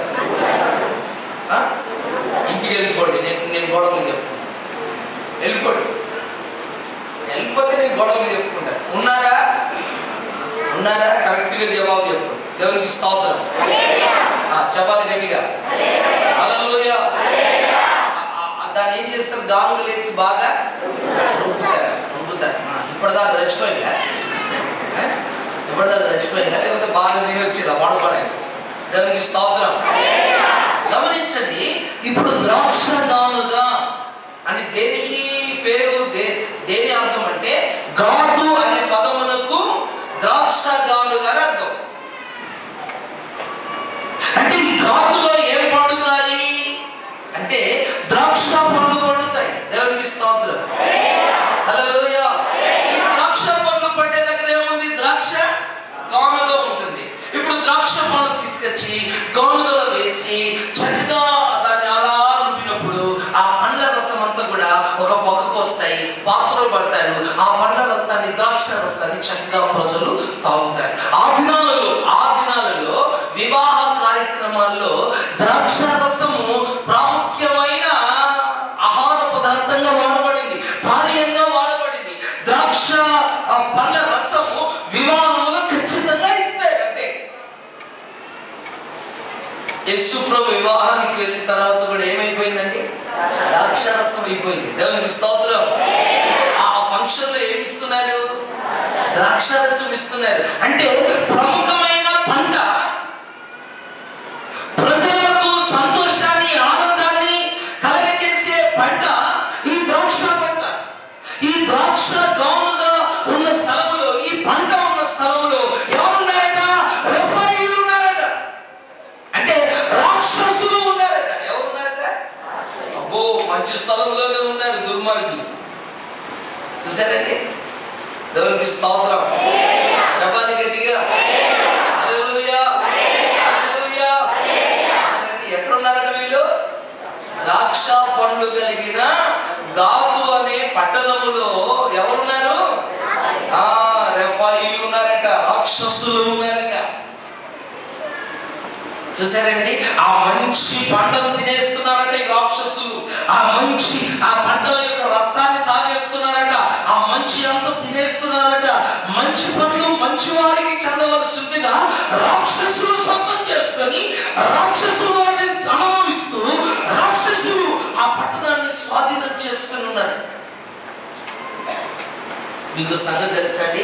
ఇంటికి వెళ్ళిపోండి. నేను గొడవలు చెప్తాను, వెళ్ళిపోండి. వెళ్ళిపోతే నేను గొడవలు చెప్పుకుంటాను. ఉన్నారా? ఉన్నారా? కరెక్ట్గా జవాబు చెప్పు. దేవునికి స్తోత్రం. చెప్పాలి గట్టిగా, హల్లెలూయా. దాన్ని ఏం చేస్తారు? గానుగలు వేసి బాగా రుబ్బుతారు. ఇప్పటిదాకా చచ్చిపోయిందా? ఇప్పటిదాకా చచ్చిపోయిందా? లేకపోతే బాగా దిగి వచ్చిందా? వాడపడే. దేవునికి స్తోత్రం. గమనించండి, ఇప్పుడు ద్రాక్ష గానుగా అని దేనికి పేరు? దేని అర్థం అంటే గాదు అనే పదమునకు ద్రాక్ష గానుగా అర్థం. అంటే ఈ గానులో ఏం పండుతాయి అంటే ద్రాక్ష పండ్లు పండుతాయి. దేవునికి స్తోత్రం, హల్లెలూయా. ఈ ద్రాక్ష పండ్లు పండే దగ్గర ఏముంది? ద్రాక్ష గానులో ఉంటుంది. ఇప్పుడు ద్రాక్ష పండ్లు తీసుకొచ్చి గానుగలో వేసి చక్కగా దాన్ని అలా రుబ్బినప్పుడు ఆ పండ్ల రసం అంతా కూడా ఒక పక్కకు వస్తాయి, పాత్రలు పడతారు. ఆ పండ్ల రసాన్ని, ద్రాక్ష రసాన్ని చక్కగా ప్రజలు తాగుతారు. ఆ దినాలలో వివాహ కార్యక్రమాల్లో ద్రాక్ష రసము ప్రాముఖ్యమైన ఆహార పదార్థంగా వాడబడింది, పానీయంగా వాడబడింది. ద్రాక్ష పండ్ల రసము వివాహంలో ఖచ్చితంగా ఇస్తారు. అంతే. యేసు ప్రభు వివాహానికి వెళ్ళిన తర్వాత కూడా ఏమైపోయిందండి? ద్రాక్ష రసం అయిపోయింది. దేవునికి స్తోత్రం. ఆ ఫంక్షన్ లో ఏమి ఇస్తున్నారు? ద్రాక్ష రసం ఇస్తున్నారు. అంటే ప్రముఖమైన పంట, ప్రజలకు సంతోషాన్ని, ఆనందాన్ని కలగజేసే పంట ఈ ద్రాక్ష పంట. ఈ ద్రాక్ష గానుగా ఉన్న స్థలములో, ఈ పంట ఉన్న స్థలములో ఎవరున్నారట? రెఫాయిలు ఉన్నారట. అంటే రాక్షసులు ఉన్నారట. ఎవరున్నారట? అబ్బో, మంచి స్థలంలోనే ఉన్నారు దుర్మార్గులు. చూసారండి? దేవునికి స్తోత్రం. చెప్పాలి గట్టిగా, హల్లెలూయా, హల్లెలూయా. ఎక్కడున్నారట వీళ్ళు? ద్రాక్ష పండ్లు కలిగిన గాతు అనే పట్టణములో ఎవరున్నారు? రెఫాయిలు ఉన్నారట, రాక్షసులు ఉన్నారట. చూసారండి? ఆ మంచి పంటను తినేస్తున్నారట ఈ రాక్షసులు. ఆ పంటల యొక్క రసాన్ని తాగేస్తున్నారట. ఆ మంచి అంతా తినేస్తున్నారట. మంచి పనులు మంచి వారికి చెందవలసిందిగా రాక్షసులు సొంతం చేసుకొని, రాక్షసులు వాటిని అనుభవిస్తూ, రాక్షసులు ఆ పట్టణాన్ని స్వాధీనం చేసుకుని ఉన్నారు. మీకు సంగతి తెలుసా అండి?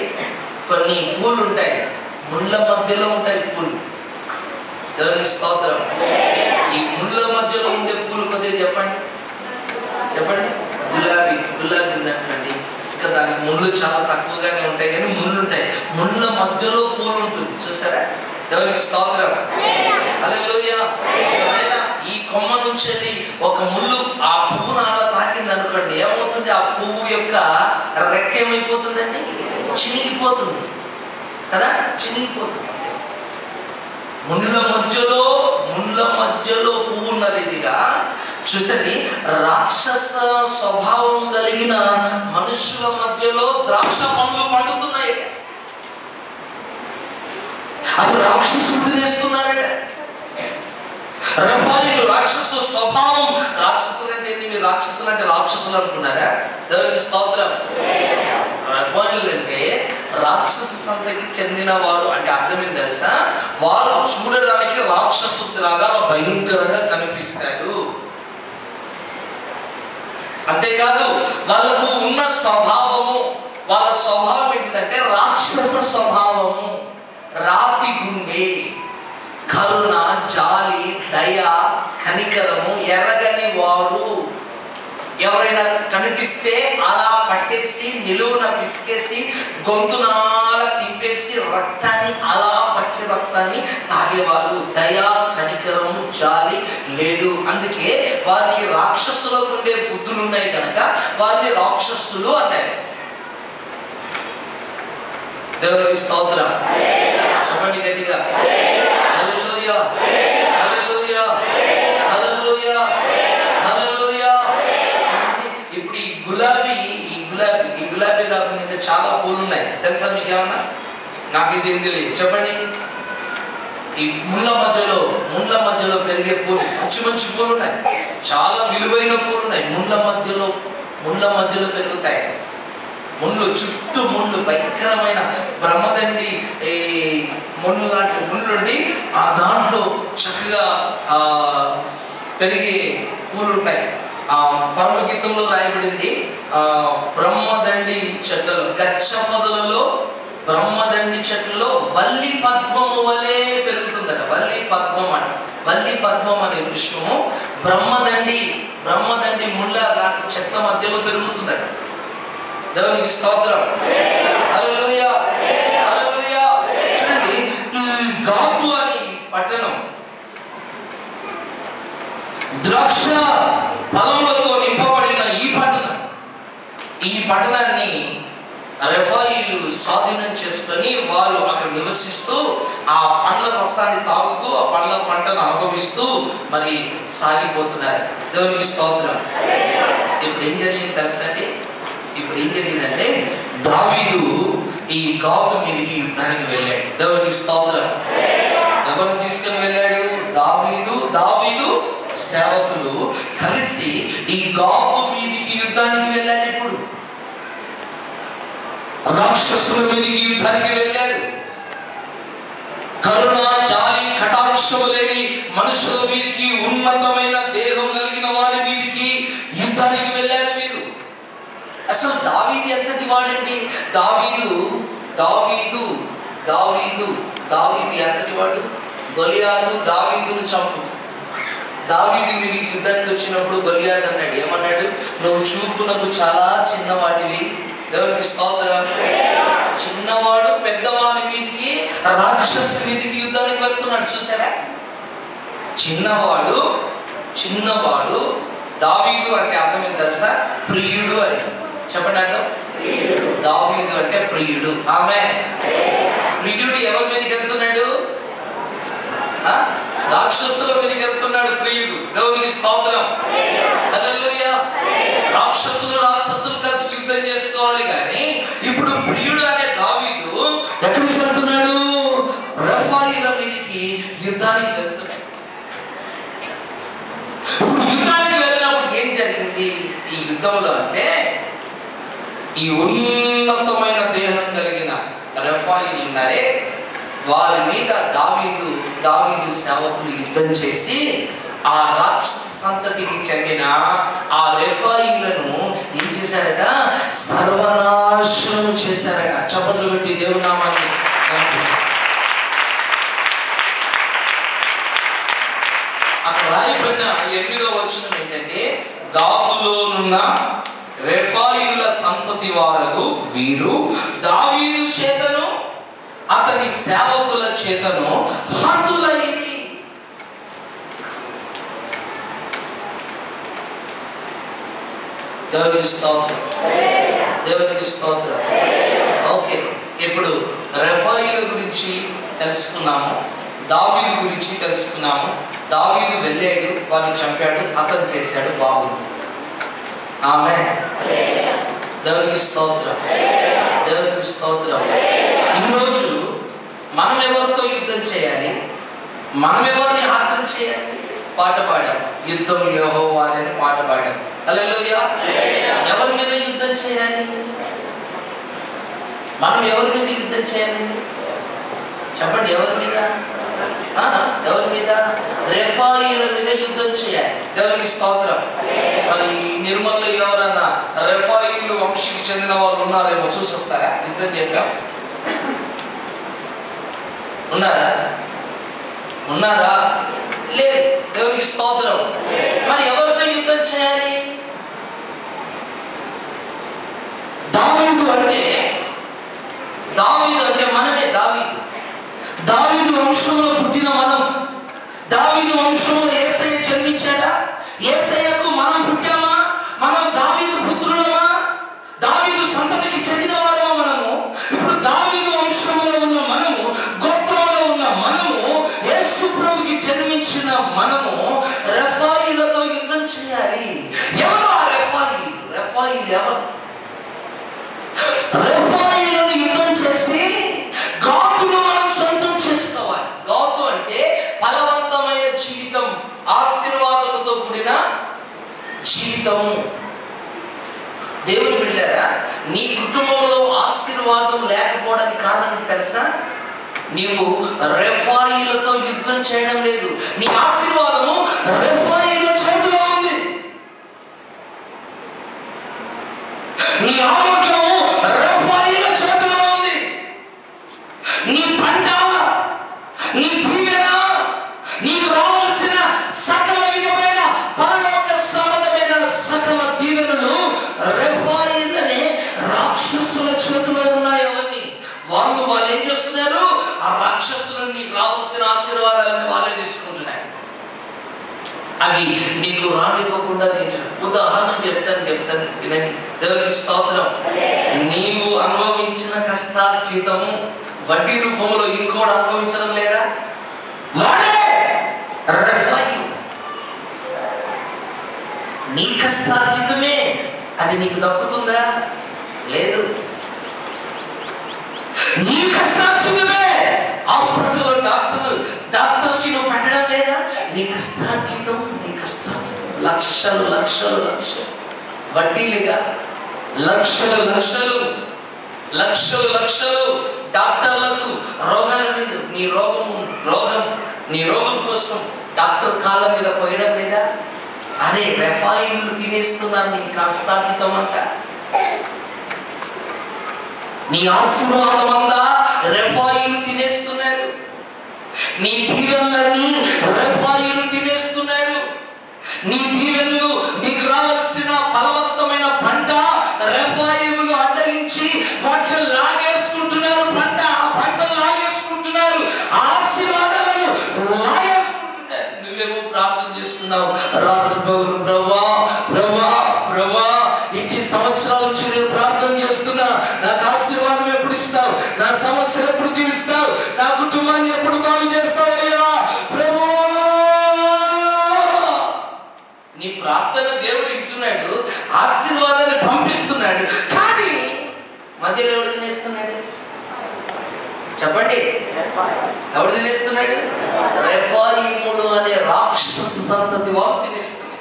కొన్ని పూలు ఉంటాయి, ముళ్ళ మధ్యలో ఉంటాయి పూలు. దేవునికి స్తోత్రం. ఈ ముళ్ళ మధ్యలో ఉండే పూలు కొద్దిగా చెప్పండి. చెప్పండి. గులాబీ ఉందనుకోండి, ఇంకా దానికి ముళ్ళు చాలా తక్కువగానే ఉంటాయి, కానీ ముళ్ళు ఉంటాయి. ముళ్ళ మధ్యలో పూలు ఉంటుంది, చూసారా? దేవునికి స్తోత్రం. హల్లెలూయా. ఒకవేళ ఈ కొమ్మ నుంచి వెళ్ళి ఒక ముళ్ళు ఆ పువ్వును అలా తాకింది అనుకోండి, ఏమవుతుంది? ఆ పువ్వు యొక్క రెక్క ఏమైపోతుందండి? చినిగిపోతుంది కదా, చినిగిపోతుంది. ముళ్ళ మధ్యలో పువ్వు ఉన్నది. ఇదిగా చూసండి, రాక్షస స్వభావం కలిగిన మనుషుల మధ్యలో ద్రాక్ష పండ్లు పండుతున్నాయి. అవి రాక్షసులు తినేస్తున్నారట. రఫాయిలు రాక్షస స్వభావం. రాక్షసులు అంటే ఏంటి? మీరు రాక్షసులు అంటే రాక్షసులు అనుకున్నారా? దేవునికి స్తోత్రం. రఫాయిలు అంటే రాక్షస సంతకి చెందిన వారు అంటే అర్థం ఏం తెలుసా? వారు చూడడానికి రాక్షసులాగా భయంకరంగా కనిపిస్తారు. అంతేకాదు, వాళ్ళకు ఉన్న స్వభావము, వాళ్ళ స్వభావం ఏంటిదంటే రాక్షస స్వభావము. రాతి గుండె, కరుణ, జాలి, దయ, కనికరము ఎరగని వారు. ఎవరైనా కనిపిస్తే అలా పట్టేసి నిలువున పిసికేసి గొంతునాల తిప్పేసి రక్తాన్ని అలా పచ్చి రక్తాన్ని తాగేవారు. దయా, కనికరము, జాలి లేదు. అందుకే వారికి రాక్షసులకు ఉండే బుద్ధులు ఉన్నాయి కనుక వారిని రాక్షసులు అన్నారు. దేవునికి స్తోత్రం. చెప్పండి గట్టిగా, హల్లెలూయా, హల్లెలూయా, హల్లెలూయా, హల్లెలూయా. ఇప్పుడు ఈ గులాబీ కాకుండా చాలా పూలు ఉన్నాయి, తెలుసా మీకు ఏమన్నా? నాకు ఇది ఏం తెలియదు. చెప్పండి. ఈ ముళ్ళ మధ్యలో పెరిగే పూలు, మంచి పూలు ఉన్నాయి, చాలా విలువైన పూలు ఉన్నాయి. ముళ్ళ మధ్యలో పెరుగుతాయి. చుట్టూ ముళ్ళు, భయంకరమైన బ్రహ్మదండి ముళ్ళు లాంటి ముళ్ళుండి ఆ దాంట్లో చక్కగా పెరిగే పూలు ఉంటాయి. పరమగీతంలో రాయబడింది, బ్రహ్మదండి చెట్లలో, గచ్చ పొదలలో బ్రహ్మదండి చెట్లలో వల్లి పద్మము వలె పెరుగుతుందట. వల్లి పద్మం అనే విషయము బ్రహ్మదండి ముళ్ళ లాంటి చెట్ల మధ్యలో పెరుగుతుందట. దేవునికి స్తోత్రం. హల్లెలూయా, హల్లెలూయా. చూడండి, ఈ గాతు అని పట్టణం ద్రాక్ష ఫలములతో నింపబడిన ఈ పట్టణాన్ని రెఫాయిలు స్వాధీనం చేసుకొని వారు అక్కడ నివసిస్తూ ఆ పండ్ల రసాన్ని తాగుతూ ఆ పండ్ల పంటను అనుభవిస్తూ మరి సాగిపోతున్నారు. దేవునికి స్తోత్రం. ఇప్పుడు ఏం జరిగింది తెలుసండి? ఇప్పుడు ఏం జరిగిందంటే, దావీదు ఈ గాతు మీదకి యుద్ధానికి వెళ్ళాడు. దేవునికి స్తోత్రం. ఎవరు తీసుకుని వెళ్ళాడు? దావీదు సేవకులు కలిసి ఈ గాతు మీదకి యుద్ధానికి వెళ్ళారు. ఇప్పుడు రాక్షసుల మీదకి యుద్ధానికి వెళ్ళారు. కరుణ, జాలి, కటాక్షము లేని మనుషుల మీదకి, ఉన్నతమైన దేహం కలిగిన వారి మీదకి యుద్ధానికి వెళ్ళారు వీరు. అసలు దావీదు ఎంతటి వాడండి? దావీదు ఎంతటి వాడు? గొలియాతు దావీదును చంపు. దావీదు మీదకి యుద్ధానికి వచ్చినప్పుడు గొలియాతు అన్నాడు, ఏమన్నాడు? నువ్వు చూపునకు చాలా చిన్నవాడివి. దేవునికి స్తోత్రం. చిన్నవాడు పెద్దవాడి మీదకి, రాక్షసు మీదకి యుద్ధానికి వెళ్తున్నాడు. చూసారా? చిన్నవాడు దావీదు అంటే అర్థం ఏం తెలుసా? ప్రియుడు అని. చెప్పండి అర్థం. దావీదు అంటే ప్రియుడు. ఆమేన్. ప్రియుడు ఎవరి మీదకి వెళ్తున్నాడు? రాక్షసుల మీదకి వెళ్తున్నాడు ప్రియుడు. దేవునికి స్తోత్రం. హల్లెలూయా. రాక్షసులు కలిసి యుద్ధం చేసుకోవాలి, కానీ ఇప్పుడు ప్రియుడు అనే దావీదు ఎక్కడికి వెళ్తున్నాడు? రఫాయిల మీదకి యుద్ధానికి వెళ్తున్నాడు. ఇప్పుడు యుద్ధానికి వెళ్ళినప్పుడు ఏం జరిగింది ఈ యుద్ధంలో అంటే, ఈ ఉన్నతమైన దేహం కలిగిన రెఫాయిలు ఉన్నారే, వారి మీద దావీదు సేవకులు యుద్ధం చేసి ఆ రాక్షస సంతతికి చెందిన ఆ రెఫాయిలను ఏం చేశారట? సర్వనాశనం చేశారట. చప్పట్లు కొట్టి దేవుని నామాన్ని. అక్కడ రాయబడిన 8వ వచనం ఏంటంటే, గాతులోనున్న రెఫాయిల సంతతి వారు వీరు దావీదు చేతను అతని సేవకుల చేతను హతులైరి. దేవునికి స్తోత్రం, దేవునికి స్తోత్రం. ఓకే, ఇప్పుడు రెఫాయిల గురించి తెలుసుకున్నాము, దావీదు గురించి తెలుసుకున్నాము. దావీదు వెళ్ళాడు, వారిని చంపాడు, అతను చేశాడు, బాగుంది. ఆమేన్. దేవునికి స్తోత్రం, దేవునికి స్తోత్రం. ఈరోజు మనం ఎవరితో యుద్ధం చేయాలి, మనం ఎవరిని అర్థం చేయాలి? పాట పాడాం, యుద్ధం యెహోవాదే అని పాట పాడాం. హల్లెలూయా. ఎవరి మీద యుద్ధం చేయాలి? మనం ఎవరి మీద యుద్ధం చేయాలి? చెప్పండి, ఎవరి మీద? ఎవరి మీద? రెఫాయిల మీద యుద్ధం చేయాలి. దేవునికి స్తోత్రం. మరి నిర్మల్లో ఎవరన్నా రెఫాయిలు వంశీకి చెందిన వాళ్ళు ఉన్నారేమో చూసి వస్తారా? యుద్ధం చేద్దాం. ఉన్నారా? ఉన్నారా? లేదు. దేవునికి స్తోత్రం. మరి ఎవరితో యుద్ధం చేయాలి? దావీదు అంటే మనమే. దావీదు వంశంలో పుట్టిన మనం. దావీదు వంశంలో యేసయ్య జన్మించాడా? యేసయ్యకు మనం పుట్టామా? మనం దావీదు పుత్రులమా? దావీదు సంతతికి చెందిన వారమా మనము? ఇప్పుడు దావీదు వంశంలో ఉన్న మనము, గోత్రంలో ఉన్న మనము, యేసు ప్రభువుకి జన్మించిన మనము రెఫాయిలతో యుద్ధం చేయాలి. ఎవరు ఆ రెఫాయిలు? రెఫాయిలు ఎవరు? రెఫాయిలను యుద్ధం చేసి గాతును మనం సొంతం చేసుకోవాలి. గాతు అంటే ఫలవంతమైన జీవితం, ఆశీర్వాదాలతో కూడిన జీవితము. దేవుని బిడ్డలారా, నీ కుటుంబంలో ఆశీర్వాదం లేకపోవడానికి కారణం తెలుసా? నీవు రెఫాయిలతో యుద్ధం చేయడం లేదు. నీ ఆశీర్వాదము రెఫాయిల చేతిలో ఉంది. నీ ఆరోగ్యము రెఫాయిల చేతిలో ఉంది. నీ పంట, నీ దీవెన, నీకు రావాల్సిన సకల విధమైన పరలోక సంబంధమైన సకల దీవెనలు రెఫాయిలనే రాక్షసుల చేతిలో ఉన్నాయి. అవన్నీ వాళ్ళు ఏం చేస్తున్నారు? ఆ రాక్షసులు నీకు రావాల్సిన ఆశీర్వాదాలను వాళ్ళే తీసుకుంటున్నారు. అవి నీకు రానివ్వకుండా తింటారు. ఉదాహరణ చెప్తాను వినండి. దేవునికి స్తోత్రం. నీవు అనుభవించిన కష్టార్జితము వడ్డీ రూపంలో ఇంకోటి అనుభవించడం లేరా? వాడే రెఫాయిలు. నీ కష్టార్జితమే అది నీకు దక్కుతుందా? లేదు. నీ కష్టార్జితమే హాస్పిటల్లో డాక్టర్కి నువ్వు పెట్టడం లేదా? నీ కష్టార్జితం లక్షలు వడ్డీలుగా లక్షలు డాక్టర్లకు రోగాల మీద నీ రోగం కోసం డాక్టర్ కాళ్ళ మీద పోయడం లేదా? అరే, రెఫాయిలు తినేస్తున్నారు నీ కష్టార్జితం అంతా. నీ ఆశీర్వాదం అంతా రెఫాయిలు తినేస్తున్నారు. నీ దీవెనలని రెఫాయిలు తినేస్తున్నారు. నీ దీవెనలు, నీకు రావాల్సిన ఫలవంతమైన పంట రెఫాయిలు అడ్డగించి వాటిని లాగేసుకుంటున్నారు. పంటలు లాగేసుకుంటున్నారు. ఆశీర్వాదాలను లాగేసుకుంటున్నారు. నువ్వేమో ప్రార్థన చేస్తున్నావు రాత్రి పగలు, ప్రభువా ఇన్ని సంవత్సరాల నుంచి నేను ప్రార్థన చేస్తున్నా, నాకు ఆశీర్వాదం ఎప్పుడు ఇస్తావు? నా సమస్యలు ఎప్పుడు తీరుస్తావు? నా కుటుంబాన్ని ఎప్పుడు బాగు చేస్తావు? అయ్యా ప్రభువా, నీ ప్రార్థన దేవుడు వింటున్నాడు, ఆశీర్వాదాన్ని పంపిస్తున్నాడు. కానీ మధ్యలో ఎవడు తినేస్తున్నాడు? చెప్పండి, ఎవడు తినేస్తున్నాడు? రెఫాయిములు అనే రాక్షస సంతతి వాళ్ళు తినేస్తున్నాడు.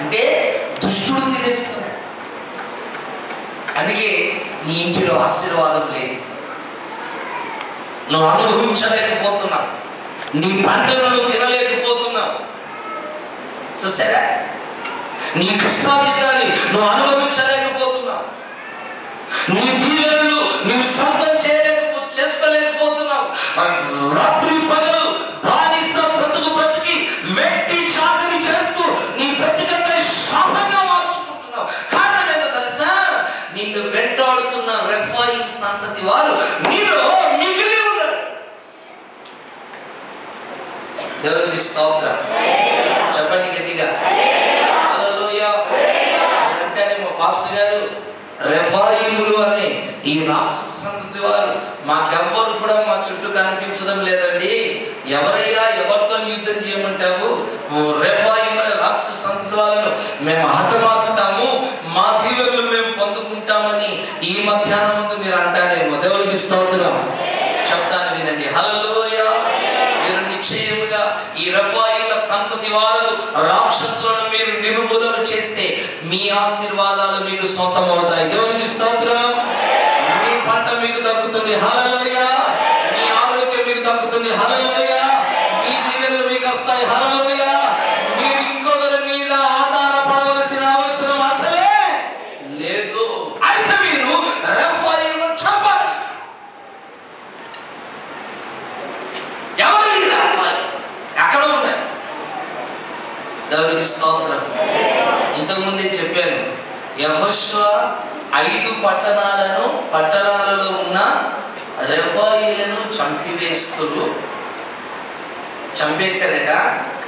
అంటే దుష్టుడు తినేస్తున్నాడు. అందుకే నీ ఇంటిలో ఆశీర్వాదం లేదు. నువ్వు అనుభవించలేకపోతున్నావు. నీ పంటను నువ్వు తినలేకపోతున్నావు. చూసారా? నీ కష్టార్జితాన్ని నువ్వు అనుభవించలేకపోతున్నావు. నీ దీవెనలు నువ్వు సొంతం చేసుకోలేకపోతున్నావు. రాత్రి పగలు బానిస బ్రతుకి వెట్టి చాకరీ చేస్తూ నీ బ్రతికంతా వారు నీలో మిగిలి ఉన్నారు. దేవునికి స్తోత్రం. చెప్పండి గట్టిగా హల్లెలూయా. మీరంటేనే మా పాస్టర్ గారు రెఫాయిములు అనే ఈ రాక్షస సంతతి వారు మాకెవ్వరు కూడా మా చుట్టూ కనిపించడం లేదండి. ఎవరయ్యా ఎవరితో యుద్ధం చేయమంటావు? రెఫాయిము అనే రాక్షస సంతతి వాళ్ళను మేము హతమార్చుతాము, మా దీవెనలు మేము పొందుకుంటామని ఈ మధ్యాహ్నం ముందు మీరు అంటారేమో. దేవునికి స్తోత్రం. చెప్తాను వినండి. హల్లెలూయా. మీరు నిశ్చయముగా ఈ రెఫాయిల సంతతి వారు రాక్షసులను మీరు నిర్మూలన చేస్తే మీ ఆశీర్వాదాలు మీకు సొంతమవుతాయి. దేవునికి స్తోత్రం. మీ పంట మీకు దక్కుతుంది. హల్లెలూయా. మీ ఆరోగ్యం మీకు దక్కుతుంది. హల్లెలూయా. మీ దీవెనలు మీకు వస్తాయి. హల్లెలూయా. మీరు ఇంకొకరి మీద ఆధారపడవలసిన అవసరం అసలే లేదు. అయితే మీరు రెఫాయిలను చంపాలి. ఎవరు ఎక్కడ ఉన్నాయి? దేవునికి స్తోత్రం. ఇంతకుముందే చెప్పాను, యెహోషువ 5 పట్టణాలలో ఉన్న రెఫాయిలను చంపేశారట.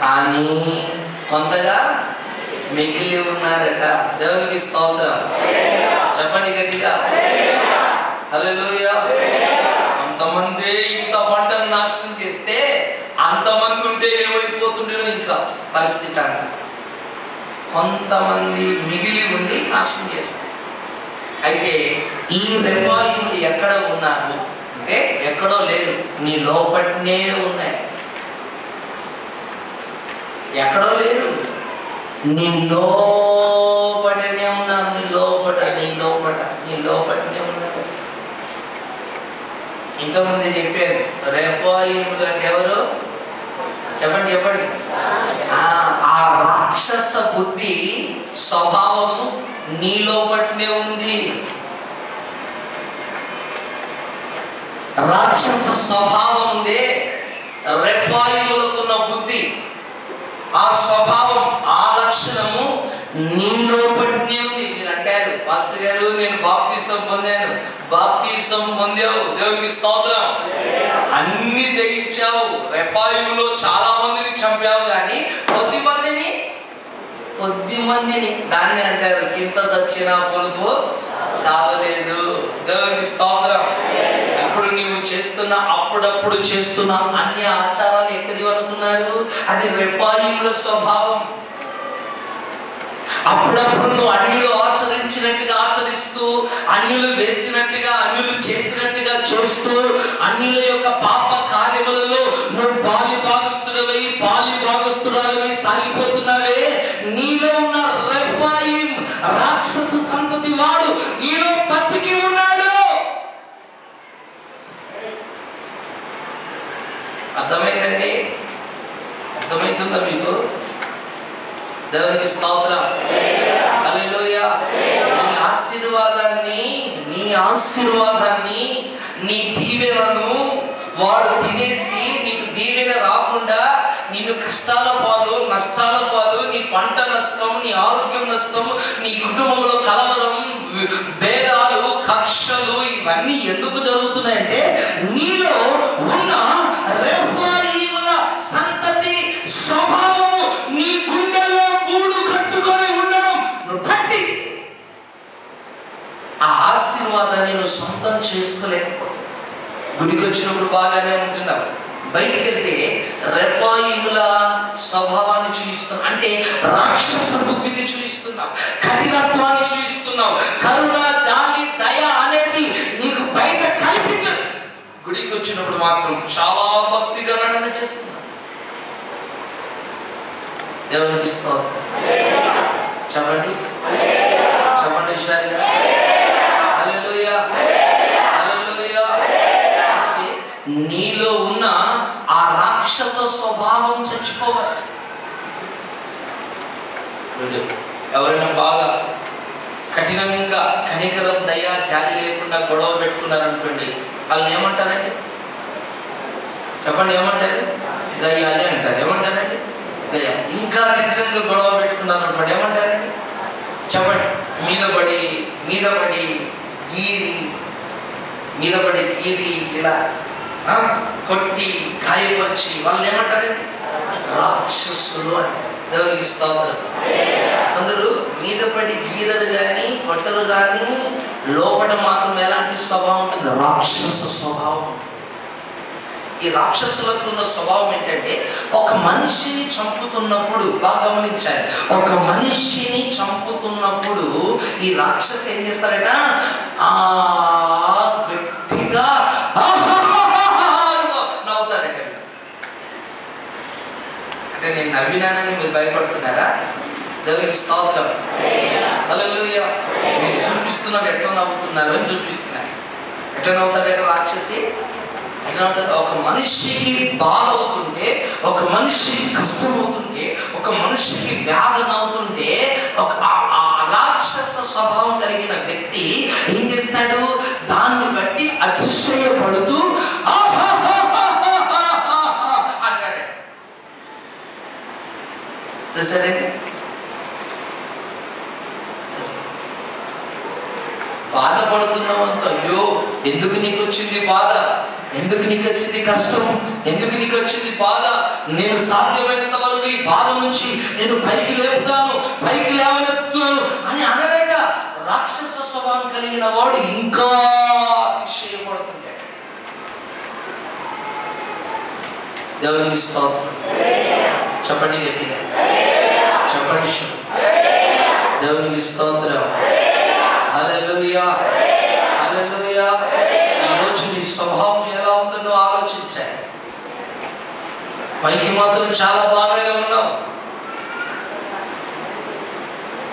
కానీ కొంతగా మిగిలి ఉన్నారట. దేవునికి స్తోత్రం. చెప్పండి గట్టిగా హల్లెలూయా. కొంతమంది ఇంత పంటను నాశనం చేస్తే అంతమంది ఉంటే ఏమైపోతుండేనో ఇంకా పరిస్థితి అంత. కొంతమంది మిగిలి ఉండి నాశనం చేస్తారు. అయితే ఈ రెఫాయిములు ఎక్కడ ఉన్నారు అంటే ఎక్కడో లేదు, నీ లోపటనే ఉన్నాయి. ఎక్కడో లేరు, నీ లోపటనే ఉన్నారు. నీ లోపటనే ఉన్నారు. ఇంతకుముందే చెప్పారు రెఫాయిములు అంటే ఎవరు? చెప్పండి. ఆ రాక్షస బుద్ధి స్వభావము నీ లోపటనే ఉంది. రాక్షస స్వభావం ఉందే రెఫాయిములకున్న బుద్ధి, ఆ స్వభావం, ఆ లక్షణము నీ లోపటనే ఉంది. మీరు అంటారు, పాస్టర్ గారు నేను బాప్తిసం పొందాను. బాప్తిసం పొందావు, దేవునికి స్తోత్రం. అన్ని జయించావు, రెఫాయిములో చాలా మందిని చంపావు, కానీ కొద్ది మందిని దాన్ని అంటారు చింత చచ్చినా పొలుపు సాగలేదు. దేవునికి స్తోత్రం. ఇప్పుడు నీవు అప్పుడప్పుడు చేస్తున్న అన్ని ఆచారాలు ఎక్కడివి అనుకున్నారు? అది రెఫాయిముల స్వభావం. అప్పుడప్పుడు నువ్వు అన్యులు ఆచరించినట్టుగా ఆచరిస్తూ, అన్యులు వేసినట్టుగా, అన్యులు చేసినట్టుగా చేస్తూ, అన్యుల యొక్క పాప కార్యములలో నువ్వు పాలిభాగస్తురాలవై సాగిపోతున్నావే. నీలో ఉన్న రెఫాయిం రాక్షస సంతతి వాడు నీలో బతికి ఉన్నాడు. అర్థమైందండి? అర్థమవుతుందా మీకు? దేవునికి స్తోత్రం. హల్లెలూయా. నీ ఆశీర్వాదాన్ని నీ దీవెనను వాడు తినేసి నీకు దీవెన రాకుండా నిన్ను కష్టాల పాలు, నష్టాల పాలు, నీ పంట నష్టం, నీ ఆరోగ్యం నష్టం, నీ కుటుంబంలో కలవరం, భేదాలు, కక్షలు ఇవన్నీ ఎందుకు జరుగుతున్నాయంటే నీలో ఉన్న రెఫాయిముల సంతతి స్వభావము నీ గుండెలో గూడు కట్టుకొని ఉండడం నువ్వు బట్టి ఆ ఆశీర్వాదాన్ని నువ్వు సొంతం చేసుకోలేకపోతే. గుడికి వచ్చినప్పుడు బాగానే ఉంటున్నావు, బయటికి వెళ్తే రెఫాయిముల స్వభావాన్ని చూపిస్తున్నావు, అంటే రాక్షస బుద్ధిని చూపిస్తున్నావు, కఠినత్వాన్ని చూపిస్తున్నావు. కరుణ, జాలి, దయ అనేది నీకు బయట కల్పించదు. గుడికి వచ్చినప్పుడు మాత్రం చాలా భక్తిగా నటన చేస్తున్నావు. దేవునికి స్తోత్రం. చెప్పండి విశ్వాసంగా హల్లెలూయా. నీలో ఉన్న ఆ రాక్షస స్వభావం చచ్చిపోవాలి. ఎవరైనా బాగా కఠినంగా కనికరం, దయ, జాలి లేకుండా గొడవ పెట్టుకున్నారనుకోండి, వాళ్ళని ఏమంటారండి? చెప్పండి, ఏమంటారు? గయ్యాలి అంటారు. ఏమంటారండి? గయ్య. ఇంకా కఠినంగా గొడవ పెట్టుకున్నారనుకోండి, ఏమంటారండి? చెప్పండి. మీద పడి గీరి మీద పడి గీరి ఇలా కొట్టి గాయపరిచి వాళ్ళని ఏమంటారండి? రాక్షసులు అంటారు. దేవునికి స్తోత్రం. అందరూ మీద పడి గీరలు కానీ కొట్టలు కానీ లోపల మాత్రం ఎలాంటి స్వభావం ఉంటుంది? రాక్షస స్వభావం. ఈ రాక్షసులకు ఉన్న స్వభావం ఏంటంటే, ఒక మనిషిని చంపుతున్నప్పుడు, బాగా గమనించాలి, ఒక మనిషిని చంపుతున్నప్పుడు ఈ రాక్షసు ఏం చేస్తారట? గట్టిగా నవ్వుతారట. అంటే నేను నవ్వినానని మీరు భయపడుతున్నారా? దేవునికి స్తోత్రం. హల్లెలూయా. మీరు చూపిస్తున్నాడు ఎట్లా నవ్వుతున్నారు అని చూపిస్తున్నారు. ఎట్లా నవ్వుతారట రాక్షసి? ఎట్లా నవ్వుతారు? ఒక మనిషికి బాధ అవుతుంటే, ఒక మనిషికి కష్టం అవుతుంటే, ఒక మనిషికి వేదన అవుతుంటే, ఒక రాక్షస స్వభావం కలిగిన వ్యక్తి ఏం చేస్తాడు? దాన్ని బట్టి అతిశయపడుతూ అంటాడు. చూసారండి? బాధపడుతున్నామంత, అయ్యో ఎందుకు నీకు వచ్చింది బాధ, ఎందుకు నీకు వచ్చింది కష్టం, ఎందుకు నీకు వచ్చింది బాధ, నేను సాధ్యమైనంత వరకు ఈ బాధ నుంచి నేను పైకి లేపుతాను, పైకి లేవనెత్తుతాను అని అనలేక రాక్షస స్వభావం కలిగిన వాడు ఇంకా అతిశయపడుతుంటాడు. దేవునికి స్తోత్రం. చెప్పండి గట్టిగా, చెప్పండి. దేవునికి స్తోత్రం. హల్లెలూయా, హల్లెలూయా. ఈరోజు నీ స్వభావం ఎలా ఉందో ఆలోచించాలి. పైకి మాత్రం చాలా బాగానే ఉన్నావు,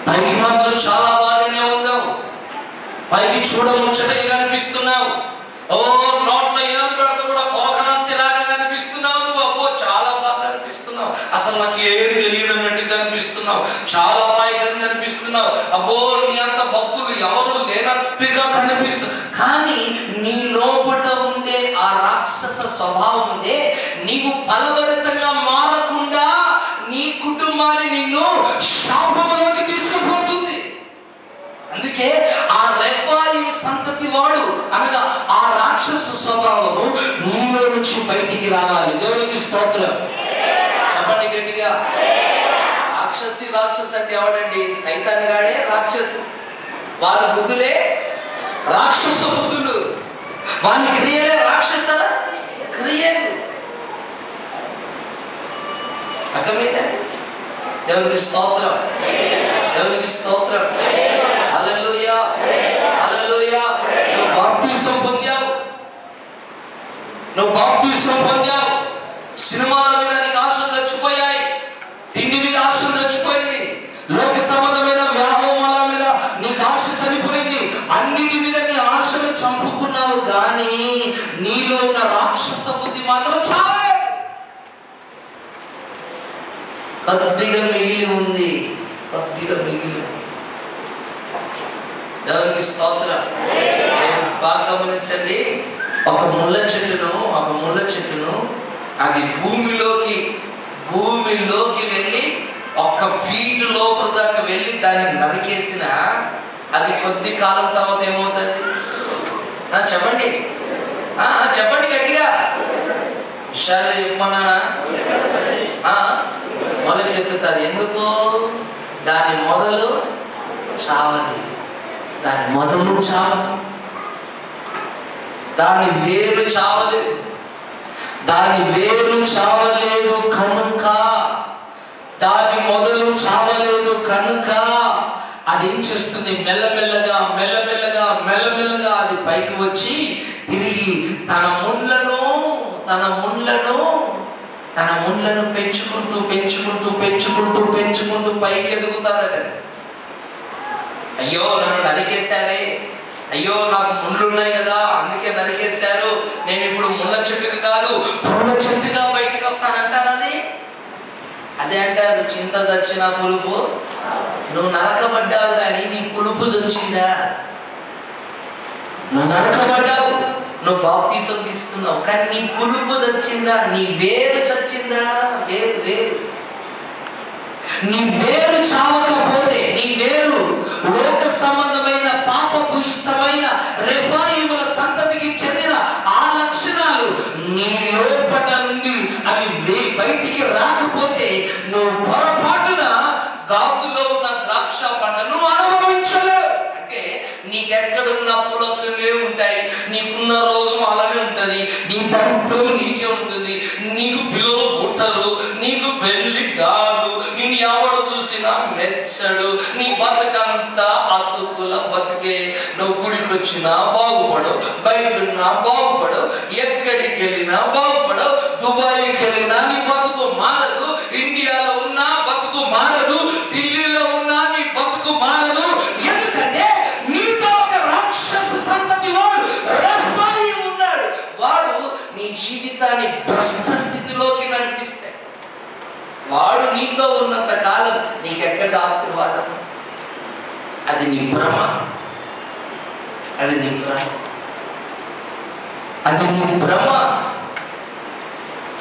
పైకి మాత్రం చాలా బాగానే ఉన్నావు, పైకి చూడముచ్చటగా కనిపిస్తున్నావు. ఓ నోట్లో ఏం పెడతా కూడా కోకనంతిలాగా కనిపిస్తున్నావు నువ్వు. అబ్బో చాలా బాగా కనిపిస్తున్నావు, అసలు నాకు ఏం తెలియదు అన్నట్టు కనిపిస్తున్నావు, చాలా అమాయకంగా కనిపిస్తున్నావు. అబ్బో నీ అంత భక్తులు ఎవరు లేనట్టుగా కనిపిస్తుంది. కానీ నీ లోపల ఉండే ఆ రాక్షస స్వభావం ఉండే, నీవు ఫలభరితంగా మారకుండా నీ కుటుంబాన్ని నిన్ను శాపంలోకి తీసుకుపోతుంది. అందుకే ఆ రెఫాయిము సంతతి వాడు అనగా ఆ రాక్షస స్వభావము నీలో నుంచి బయటికి రావాలి. దేవునికి స్తోత్రం. చెప్పండి గట్టిగా. రాక్షసి అంటే ఎవడండి? సైతాన్ గాడే రాక్షసు. వాళ్ళ బుద్ధులే రాక్షస బుద్ధులు, వాళ్ళ క్రియలే రాక్షస క్రియలు. అర్థమైందండి? దేవునికి స్తోత్రం, దేవునికి స్తోత్రం. హల్లెలూయా, హల్లెలూయా. నువ్వు బాప్తిసం పొందావు, నువ్వు బాప్తిసం పొందావు. సినిమాల మీద నీకు ఆశలు చచ్చిపోయాయి, తిండి మీద ఆశలు చచ్చిపోయింది, లోక సంబంధమైన వ్యామోహాల మీద నీకు ఆశ చనిపోయింది, అన్నిటి మీద నీ ఆశలు చంపుకున్నావు. కానీ నీలో ఉన్న రాక్షస బుద్ధి మాత్రం చాలే, కొద్దిగా మిగిలి ఉంది, కొద్దిగా మిగిలి. దేవునికి స్తోత్రం. బాగా గమనించండి. ఒక ముళ్ళ చెట్టును అది భూమిలోకి వెళ్ళి 1 ఫీట్ లోపల దాకా వెళ్ళి దాన్ని నరికేసిన అది కొద్ది కాలం తర్వాత ఏమవుతుంది? చెప్పండి, చెప్పండి గట్టిగా. విషయాలు చెప్పమన్నానా? మొలకెత్తుతుంది. ఎందుకు? దాని మొదలు చావది, దాని మొదలు చావదు, దాని వేరు చావలేదు, దాని వేరు చావలేదు కనుక, దాని మొదలు చావలేదు కనుక అది ఏం చేస్తుంది? మెల్లమెల్లగా అది పైకి వచ్చి తిరిగి తన ముళ్ళను పెంచుకుంటూ పైకి ఎదుగుతారట. అయ్యో నన్ను నరికేశారే, అయ్యో నాకు ముళ్ళు ఉన్నాయి కదా అందుకే నరికేశారు, నేను ఇప్పుడు ముళ్ళ చెట్టుకి కాదు పూల చెట్టుగా బయటకు వస్తానంటారని. అదే అంటారు, చింత చచ్చిన పులుపు. నువ్వు నరకబడ్డావు కానీ నీ పులుపు చచ్చిందా? నువ్వు నరకబడ్డావు, నువ్వు బాప్తీసం తీసుకున్నావు, కానీ నీ పులుపు చచ్చిందా? నీ వేరు చచ్చిందా? వేరు నీ వేరు చావకపోతే, నీ వేరు లోక సంబంధమైన పాపభూయిష్టమైన రెఫాయిముల సంతతికి నీ లోపట నుండి అవి బయటికి రాకపోతే నువ్వు పొరపాటున గాతులో ఉన్న ద్రాక్ష పంటను అనుభవించలేవు. అంటే నీకెక్కడున్న పులకలే ఉంటాయి, నీకున్న రోగం అలానే ఉంటది, నీ దరిద్రం నీకే ఉంటుంది, నీకు పిల్లలు పుట్టరు, నీకు పెళ్లి కాదు, నిన్ను ఎవడు చూసినా మెచ్చడు, నీ బతుకంతా అతుకుల బతికే. నువ్వు గుడికి వచ్చినా బాగుపడవు, బయట ఉన్నా బాగుపడవు, ఎక్కడికి వెళ్ళినా బాగుపడవు, దుబాయ్కి వెళ్ళినా నీ బతుకు మారదు, ఇండియాలో ఉన్నా బతుకు మారదు, ఢిల్లీలో ఉన్నా నీ బతుకు మారదు. ఎందుకంటే నీతో ఒక రాక్షస సంతతి వాడు రెఫాయిం ఉన్నాడు. వాడు నీ జీవితాన్ని భ్రష్ట స్థితిలోకి నడిపిస్తే, వాడు నీతో ఉన్నంత కాలం నీకెక్కడ ఆశీర్వాదం? అది నీ భ్రమ, అది నీ భ్రమ, అది నీ భ్రమ.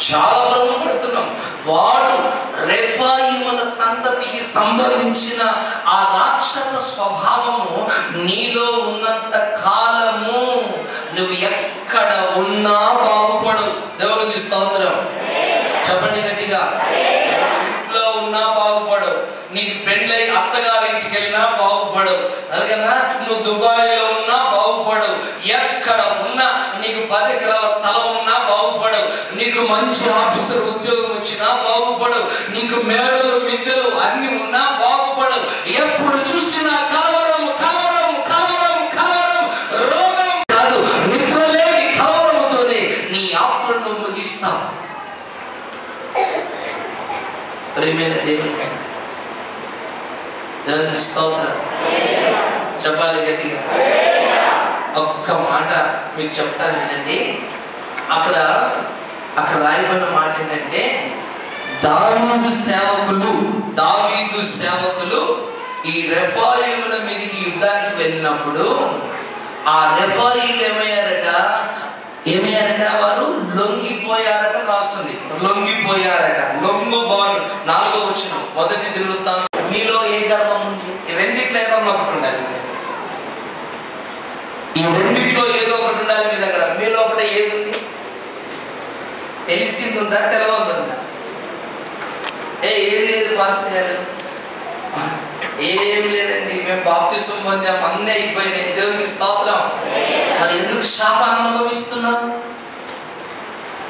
చాలా భ్రమపడుతున్నాం. వాడు రెఫాయిముల సంతతికి సంబంధించిన ఆ రాక్షస స్వభావము నీలో ఉన్నంత కాలము నువ్వు ఎక్కడ ఉన్నా బాగుపడు. దేవునికి స్తోత్రం. చెప్పండి గట్టిగా. ఇంట్లో ఉన్నా బాగుపడు, నీకు పెళ్ళై అత్తగారింటికి వెళ్ళినా బాగుపడు, అలాగన్నా నువ్వు దుబాయ్లో ఉన్నా బాగుపడు, ఎక్కడ ఉన్నా నీకు 10 ఎకరాల స్థలం ఉన్నా బాగుపడు, నీకు మంచి ఆఫీసర్ ఉద్యోగం వచ్చినా బాగుపడు, నీకు మేడలు మిద్దెలు అన్ని ఉన్నా బాగుపడు. ఎప్పుడు చూసినా కలవరం కలవరం కలవరం కలవరం, రోగం కాదు నిద్రలేని కలవరంతోనే నీ యాత్రను ముగిస్తావు. ప్రేమైన దేవుని స్తోత్రం. చెప్పాలి గట్టిగా. ఒక్క మాట మీకు చెప్తాను వినండి. అక్కడ రాయబడిన మాట ఏంటంటే, దావీదు సేవకులు ఈ రెఫాయిముల మీదకి యుద్ధానికి వెళ్ళినప్పుడు ఆ రెఫాయిలు ఏమయ్యారట? వారు లొంగిపోయారట రాస్తుంది. లొంగిపోయారట. లొంగుబాటు 4వ వచనం, మొదటి దినవృత్తాంతం. మీలో ఏ గర్వం ఉంది? రెండిట్లో ఏదో ఒకటి ఉండాలి. ఈ రెండిట్లో ఏదో ఒకటి ఉండాలి మీ దగ్గర. మీలో ఒకటి ఏది ఉంది? తెలిసింది ఉందా, తెలవద్దుందా? ఏం లేదు పాస్టర్ గారు, ఏం లేదండి, మేము బాప్తిసం పొందాం, అన్నీ అయిపోయినాయి, దేవునికి స్తోత్రం. మరి ఎందుకు శాపాన్ని అనుభవిస్తున్నావు?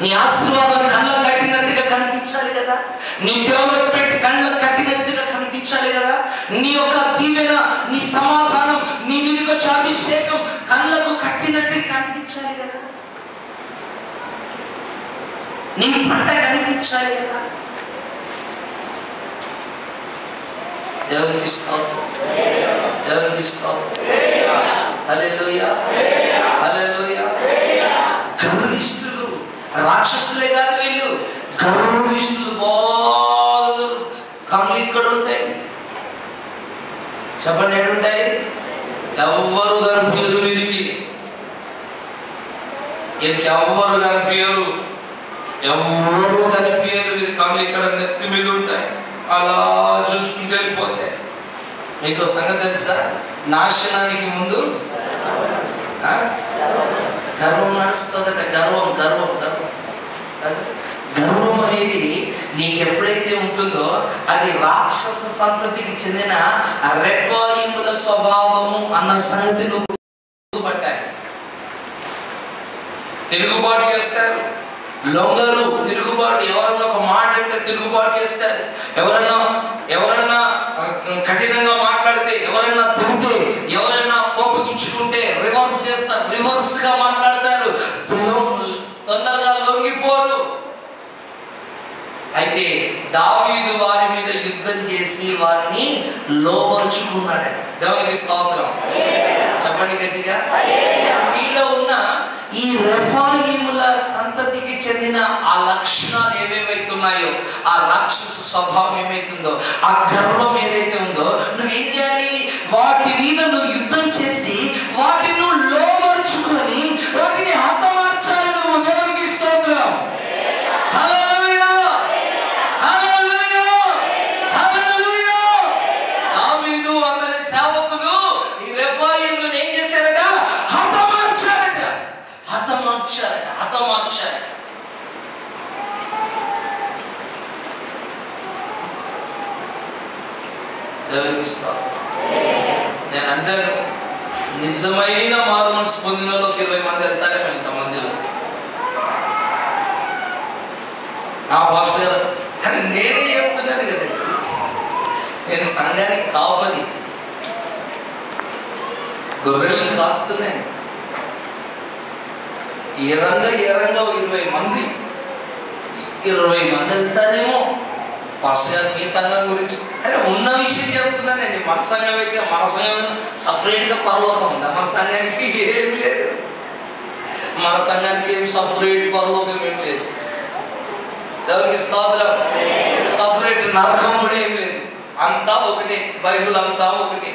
నీ ఆశీర్వాదం కళ్ళకు కట్టినట్టుగా కనిపించాలి కదా, నీ దేవుడు పెట్టి కళ్ళకు కట్టినట్టుగా కనిపించాలి కదా, నీ యొక్క దీవెన, నీ సమాధానం, నీ మీదకి వచ్చే అభిషేకం కళ్ళకు కట్టినట్టుగా కనిపించాలి కదా, నీ పంట కనిపించాలి కదా. దేవునికి స్తోత్రం, దేవునికి స్తోత్రం. హల్లెలూయా, హల్లెలూయా. గర్విష్ఠులు, రాక్షసులే కాదు వీళ్ళు, గర్విష్ఠులు. బాగా కళ్ళు ఇక్కడ ఉంటాయి. చెప్పండి, ఏడుంటాయి? ఎవ్వరు కనిపించరు వీరికి, ఎవ్వరు కనిపించరు, ఎవరు కనిపించరు. వీరి కళ్ళు ఇక్కడ నెత్తి మీద ఉంటాయి, అలా చూసుకుంటూ వెళ్ళిపోతాయి. మీకు సంగతి తెలుసా? నాశనానికి ముందు గర్వం నడుస్తుందట. గర్వం గర్వం గర్వం గర్వం అనేది నీకు ఎప్పుడైతే ఉంటుందో అది రాక్షస సంతతికి చెందిన రెఫాయిముల స్వభావము అన్న సంగతి నువ్వు గుర్తుపట్టాలి. తిరుగుబాటు చేస్తారు, లొంగరు, తిరుగుబాటు. ఎవరన్నా ఒక మాట అంటే తిరుగుబాటు చేస్తారు. ఎవరన్నా కఠినంగా మాట్లాడితే, ఎవరన్నా తిరిగితే, ఎవరైనా కోపగించుకుంటే రివర్స్ చేస్తారు, రివర్స్ గా మాట్లాడతారు, తొందరగా లొంగిపోరు. అయితే దావీదు వారి మీద యుద్ధం చేసి వారిని లోపరుచుకున్నాడు. దేవునికి స్తోత్రం. చెప్పండి గట్టిగా. మీలో ఉన్న ఈ రెఫాయిముల సంతతికి చెందిన ఆ లక్షణాలు ఏవేవైతున్నాయో, ఆ రాక్షస స్వభావం ఏమైతుందో, ఆ గర్వం ఏదైతే ఉందో, నువ్వేం చేయాలి? వాటి మీద నువ్వు యుద్ధం చేసి వాటిని నువ్వు లోపరుచుకొని వాటిని హతమార్చాలి. నువ్వు దేవునికి స్తోత్రం. హల్లెలూయా, హల్లెలూయా, హల్లెలూయా. దావీదు అతని సేవకులు ఈ రెఫాయిములను ఏం చేశారట? హతమార్చారట. దేవునిస్తాను. నేను అంటే నిజమైన మారు మనసు పొందిన వాళ్ళకి 20 మంది వెళ్తారేమో ఇంతమందిలో. నా పాస్టర్ గారు అని నేనే చెప్తున్నాను కదా, నేను సంఘానికి కాపరి, గొర్రెలను కాస్తున్నాను. ఏ రంగా 20 మంది వెళ్తారేమో. పాస్టర్ గారు మీ సంఘం గురించి అంటే ఉన్న విషయం చెప్తున్నానండి. మన సంఘం అయితే మన సంఘం సపరేట్గా పరలోకం ఉందా? మన సంఘానికి ఏం లేదు. మన సంఘానికి ఏం సపరేట్ పరలోకం ఏం లేదు. దేవునికి స్తోత్రం. సపరేట్ నరకం కూడా ఏం లేదు. అంతా ఒకటే, బైబిల్ అంతా ఒకటే.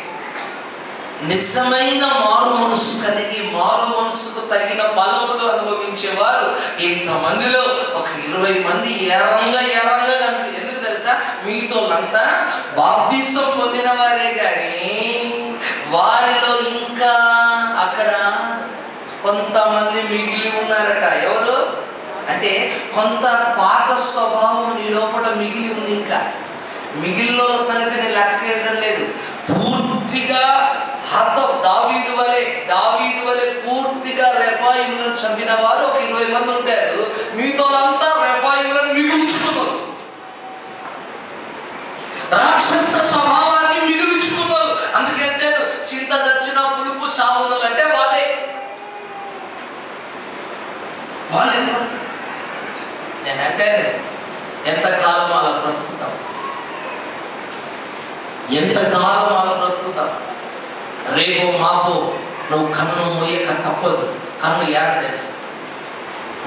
నిజమైన మారు మనసు కలిగి మారు మనసుకు తగిన బలములు అనుభవించేవారు ఇంతమందిలో ఒక 20 మంది ఏరంగా కనిపి. ఎందుకు తెలుసా? మిగతాంతా బాప్తిసం పొందిన వారే కానీ వారిలో ఇంకా అక్కడ కొంతమంది మిగిలి ఉన్నారట. ఎవరు అంటే కొంత పాత స్వభావం నీ లోపల మిగిలి ఉంది. ఇంకా మిగిలిన సంగతి నేను లెక్క వేయడం లేదు. పూర్తిగా దావీదు వలె పూర్తిగా రెఫాయిలను చంపిన వారు ఒక 20 మంది ఉంటారు. మీతోనంతా రెఫాయిలను మిగుల్చుకున్నారు. రాక్షస స్వభావాన్ని మిగుల్చుకున్నారు. అందుకంటే చింత దచ్చిన పులుపు సావులు అంటే వాళ్ళే. నేనంటే ఎంతకాలం అలా బ్రతుకుతాం, ఎంతకాలం అలా బ్రతుకుతాం. రేపో మాపో నువ్వు కన్ను మూయక తప్పదు. కన్ను ఎక్కడ తెరుస్తావు?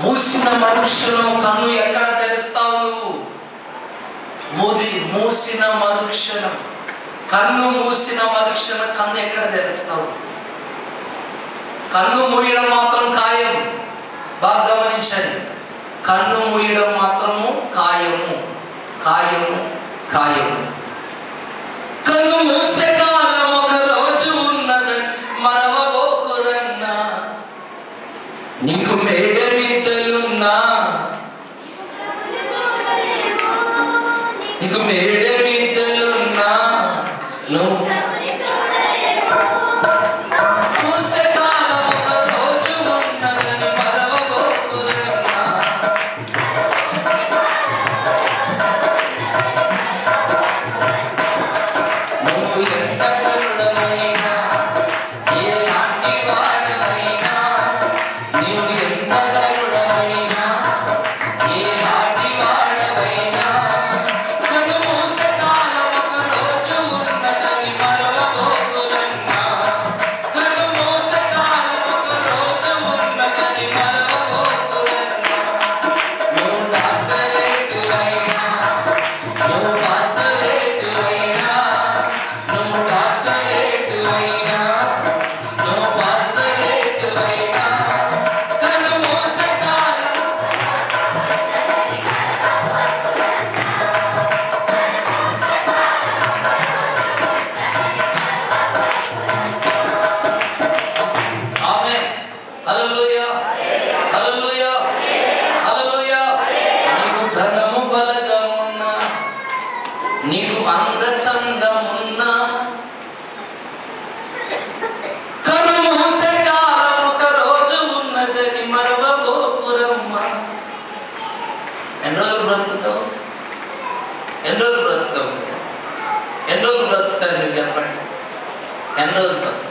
మూసిన మరుక్షణం కన్ను ఎక్కడ తెరుస్తావు నువ్వు? మూసిన మరుక్షణం కన్ను ఎక్కడ తెరుస్తావు? కన్ను మూయడం మాత్రం ఖాయం. బాగా గమనించండి. కన్ను మూయడం మాత్రము ఖాయము. కన్ను మూసే కాలం ఒక రోజు ఉన్నదని మరవబోకురన్నా. నీకు మేడ మిద్దలున్నా, నువ్వు మూసే కాలం ఒక రోజు ఉన్నదని మరవబోకురన్నా. నువ్వు ఎంత గరుడమైనా ఎలాంటి వాడమైనా, నువ్వు ఎంత గరుడమైనా ఎలాంటి వాడమైనా, కన్ను మూసే కాలం ఒక రోజు ఉన్నదని మరవబోకురన్నా. కన్ను మూసే కాలం ఒక రోజు ఉన్నదని మరవబోకురన్నా. నువ్వు డాక్టరేటువైనా, నువ్వు పాస్టరేటువైనా, నువ్వు డాక్టరేటువైనా, నువ్వు పాస్టరేటువైనా, కన్ను మూసే కాలం. ఆమేన్. హల్లెలూయా, హల్లెలూయా, హల్లెలూయా. నీకు ధనము బలగమున్నా, నీకు అందచందమున్నా, కన్ను మూసే కాలం ఒక రోజు ఉన్నదని మరవబోకురమ్మా. ఎన్ని రోజులు బ్రతుకుతావు? ఎన్ని రోజులు బ్రతుకుతారు మీరు చెప్పండి? ఎన్ని రోజులు బ్రతుకుతారు?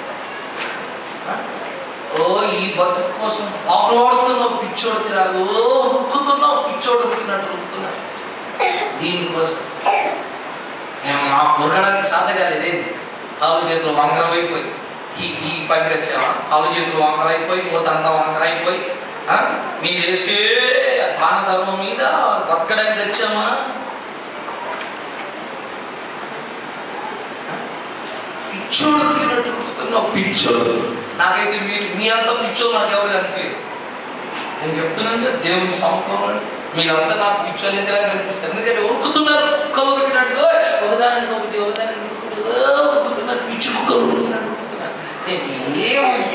ఓ ఈ బతుకు కోసం ఆకలాడుతున్నావు, పిచ్చోడు తిరాగు ఉరుకుతున్నావు, పిచ్చోడు ఉరికినట్టు ఉరుకుతున్నావు దీనికోసం. మా ఉరకడానికి సాధగాలేదేంటి? కాలు చేతులు వంకరైపోయి ఈ పనికి వచ్చావా? కాలు చేతులు వంకరైపోయి పోతంతా వంకరైపోయి మీరు వేసే దాన ధర్మం మీద బతకడానికి వచ్చామా? పిచ్చోడు ఉరికినట్టు ఉరుకుతున్నావు, పిచ్చోడు. నాకైతే మీ అంత పిచ్చోడు నాకు ఎవరు కనిపించదు. నేను చెప్తున్నాను కదా, దేవుని సముఖంలో మీరంతా నాకు పిచ్చోళ్ళు ఎదురా కనిపిస్తారు. ఎందుకంటే ఉరుకుతున్నారు, కుక్కలు ఉరికినట్టు, ఒకదానికి ఒకటి ఉరుకుతున్నారు, పిచ్చి కుక్కలు ఉరుకుతున్నారు.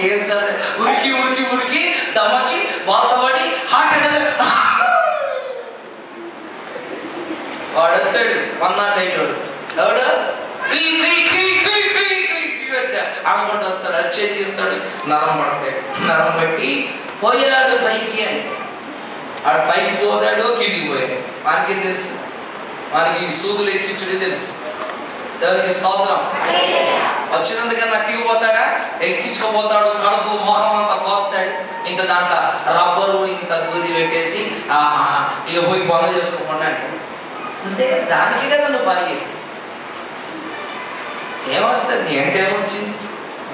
ఏం సరే ఉరికి దమ్మచ్చి వాతబడి హార్ట్ అటాక్ వాడతాడు 108. ఎవడు అమ్మటి వస్తాడు, అది చేతి తీస్తాడు, నరం పడతాడు, నరం బట్టి పోయాడు పైకి అని. ఆడు పైకి పోతాడో కిందికి పోయాడు, మనకేం తెలుసు? మనకి ఈ సూదులు ఎక్కించుడే తెలుసు. దేవునికి స్తోత్రం. వచ్చినందుకన్నా నక్కికి పోతాడా? ఎక్కించుకోపోతాడు, కడుపు మొహం అంతా కోస్తాడు, ఇంకా దాంట్లో రబ్బరు ఇంత దూది పెట్టేసి ఇక పోయి పనులు చేసుకోకుండా అంటాడు. అంతే కదా, దానికి కదా నువ్వు పని. ఏమొస్తుంది? నీ అంటే ఏమొచ్చింది?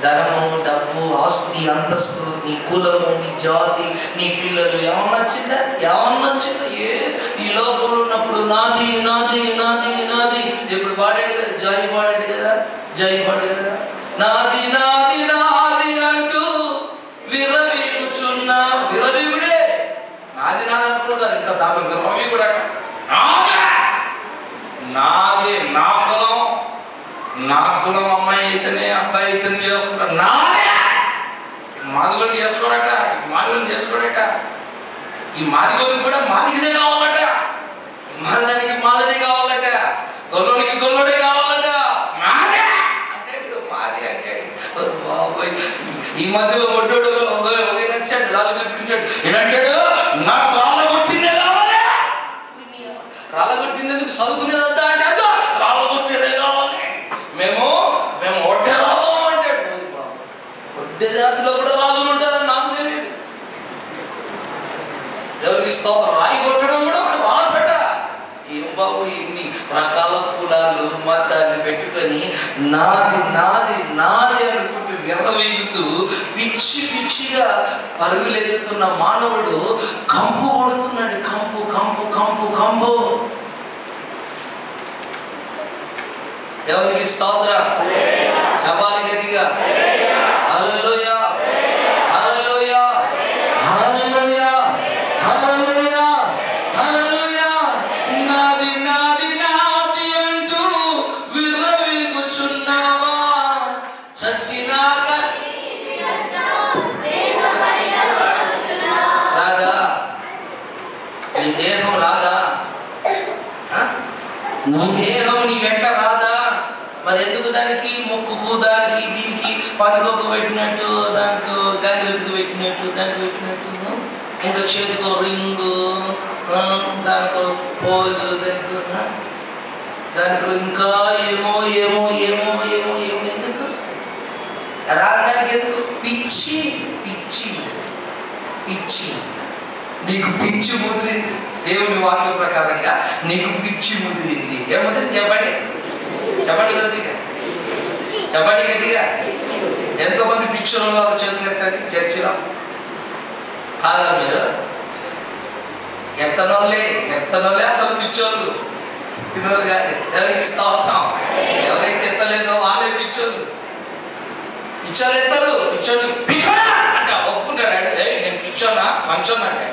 ధనము, డబ్బు, ఆస్తి, అంతస్తు, నీ కులము, నీ జాతి, నీ పిల్లలు, ఏమన్నా వచ్చిందా? ఏమన్నా వచ్చిందా? ఈ లోకంలో ఉన్నప్పుడు నాది నాది నాది నాది. ఇప్పుడు పాడాడు కదా, జై పాడాడు కదా, జై పాడాడు కదా, నాది నాది నాది అంటూ విరవీగుచున్నా. విరవీగుడే నాది నాది అనుకున్నారు, ఇంకా దాని విరవి కూడా నాదే, నా కులం, నా కులం అమ్మాయి అయితేనే అబ్బాయి అయితేనే చేసుకుంటారు, నాదే. మాదిలో చేసుకోడట, మాదిలో చేసుకోడట. ఈ మాదిగోనికి కూడా మాదిగదే కావాలట, మాదిదానికి మాదిదే కావాలట, గొల్లోనికి గొల్లోడే కావాలట. మాదే అంటే మాది అంటే బాబోయ్. ఈ మధ్యలో ఒడ్డోడు నచ్చాడు, రాళ్ళు కొట్టించాడు. ఏంటంటాడు? నాకు రాళ్ళ కొట్టిందే కావాలి. రాళ్ళ కొట్టిందేందుకు? చదువుకునేదంతా అంటే అదో రాళ్ళ కొట్టేదే కావాలి. మేము ఒడ్డే రాజు అంటాడు. ఒడ్డే జాతిలో కూడా రాజులు ఉంటారని నాకు తెలియదు. ఎవరికి స్తోత్రం. రాయి కొట్టడం కూడా ఒక రాజట. ఏం బాబు, ఇన్ని రకాల కులాలు మతాన్ని పెట్టుకొని నాది నాది నాది అనుకుంటూ విర్రవీగుతూ పిచ్చి పిచ్చిగా పరుగులెత్తుతున్న మానవుడు కంపు కొడుతున్నాడు. కంపు కంపు కంపు కంపు. దేవునికి స్తోత్రం. చెప్పాలి గట్టిగా హల్లెలూయా, హల్లెలూయా, హల్లెలూయా, హల్లెలూయా, హల్లెలూయా. నాది నాది నాది అంటూ విర్రవీగుచున్నావా? చచ్చినాక రాదా? నీ దేహం రాదా? నీ దేహం నీ వెంట రాదా? మరి ఎందుకు దానికి ముక్కుకు, దానికి దీనికి పనికొక్కు పెట్టినట్టు, దానికి గంగిరెత్తుకు పెట్టినట్టు, దానికి పెట్టినట్టు, ఇంకా చేతికో రింగు, దానికో పోజు, దానికో ఇంకా ఏమో ఏమో ఏమో ఏమో ఏమో. ఎందుకు రావడానికి? ఎందుకు? పిచ్చి పిచ్చి పిచ్చి. నీకు పిచ్చి ముదిరింది. దేవుని వాక్యం ప్రకారంగా నీకు పిచ్చి ముదిరింది. ఏముదిరింది? చెప్పండి, చెప్పండి గట్టిగా, చెప్పండి గట్టిగా. ఎంతోమంది పిచ్చులు ఉన్నారు? చేతులు ఎత్తండి. చర్చిలో కాదా మీరు? ఎత్తనోళ్ళే అసలు పిచ్చోళ్ళు, తినోళ్ళు కానీ. ఎవరికి ఇస్తా ఉంటాం? ఎవరైతే ఎత్తలేదో వాళ్ళే పిచ్చోళ్ళు. పిచ్చోళ్ళు ఎత్తారు. పిచ్చోళ్ళు పిచ్చోడా అంటే ఒప్పుకుంటాడు. నేను పిచ్చోనా మంచోన్నా అంటే.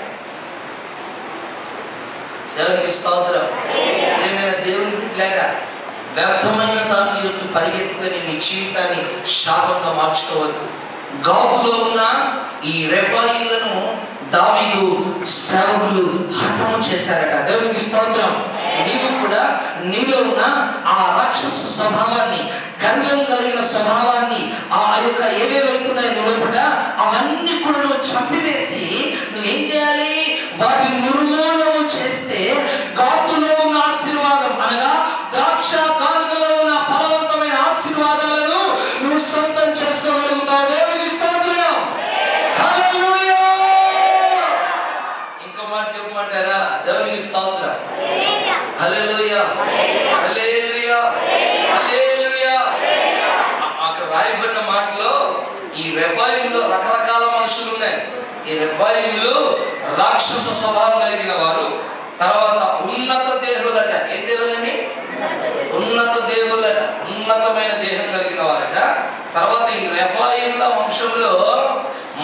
దేవునికి స్తోత్రం. ప్రియమైన దేవుని బిడ్డలారా, వ్యర్థమైన దాని పరిగెత్తుకొని నీ జీవితాన్ని శాపంగా మార్చుకోవద్దు. గాతులో ఉన్న ఈ రెఫాయిలను దావీదు సేవకులు హతము చేశారట. దేవునికి స్తోత్రం. నీవు కూడా నీలో ఉన్న ఆ రాక్షస స్వభావాన్ని, గర్వం కలిగిన స్వభావాన్ని, ఆ యొక్క ఏవేవైతున్నాయో లోపల అవన్నీ కూడా నువ్వు చంపివేసి నువ్వేం చేయాలి? వాటిని నిర్మూలన చేస్తే గాతులో ఉన్న ఆశీర్వాదం, అనగా ద్రాక్ష గానుగలో ఉన్న ఫలవంతమైన ఆశీర్వాదాలను నువ్వు సొంతం చేసుకోగలుగుతావు. దేవునికి స్తోత్రం. హల్లెలూయా. ఇంకో మాట చెప్పమంటారా? దేవునికి స్తోత్రం. హల్లెలూయా, హల్లెలూయా, హల్లెలూయా. అక్కడ రాయబడిన మాటలో ఈ రెఫాయిములో రకరకాల మనుషులు ఉన్నాయి. ఈ రెఫాయిములు రాక్షస స్వభావం కలిగిన వారు, తర్వాత ఉన్నత దేహులట. ఏ దేవులని? ఉన్నత దేవులట, ఉన్నతమైన దేహం కలిగిన వారట. తర్వాత ఈ రెఫాయిముల వంశంలో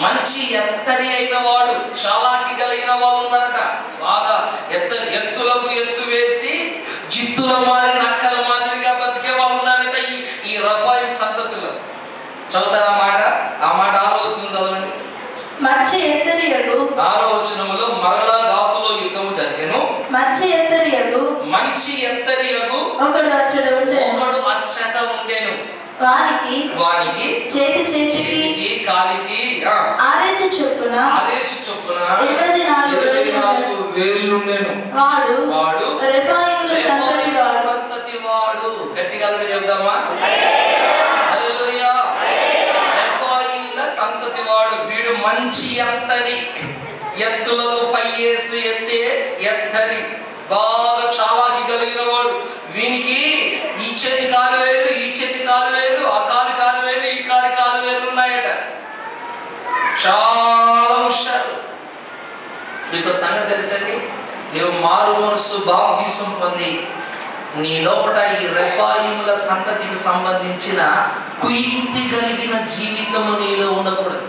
మంచి ఎత్తరి అయిన వాడు, చాలాకి కలిగిన వాళ్ళు ఉన్నారట. బాగా ఎత్తులకు ఎత్తు వేసి జిత్తుల మారి నక్కల మాదిరిగా బతికే వాళ్ళు ఉన్నారట ఈ రెఫాయిం సంతతిలో. చదువుతారా మాట? ఆ మాట ఆలోచన చదవండి. మంచి ఎత్తరియగు 6వ వచనములో మరలా గాతులో యుద్ధము జరిగెను. మంచి ఎత్తరియగు ఒకడు అలసట ఉండేను వానికి చేతికి కాలికి ఆరేసి చొప్పున 24 వేళ్ళు ఉండేను. వాడు రెఫాయీముల సంతతి వాడు. గట్టిగా చెప్దామా? హల్లెలూయా. రెఫాయీముల సంతతి వాడు. వీడు మంచి ఎత్తులకు పైయేసి ఎత్తని బాగా చాలాకి కలిగిన వాడు. వీనికి ఈ చేతి 4 వేలు, ఈ చేతి 4 వేలు, ఆ కాలు 4 వేలు, ఈ కాలు 4 వేలు ఉన్నాయట. చాలా హుషారు. మీకు సంగతి తెలుసండి, నీవు మారు మనసు బాప్తిసం పొంది నీ లోపల ఈ రెఫాయీముల సంతతికి సంబంధించిన కుయుక్తి కలిగిన జీవితము నీలో ఉండకూడదు.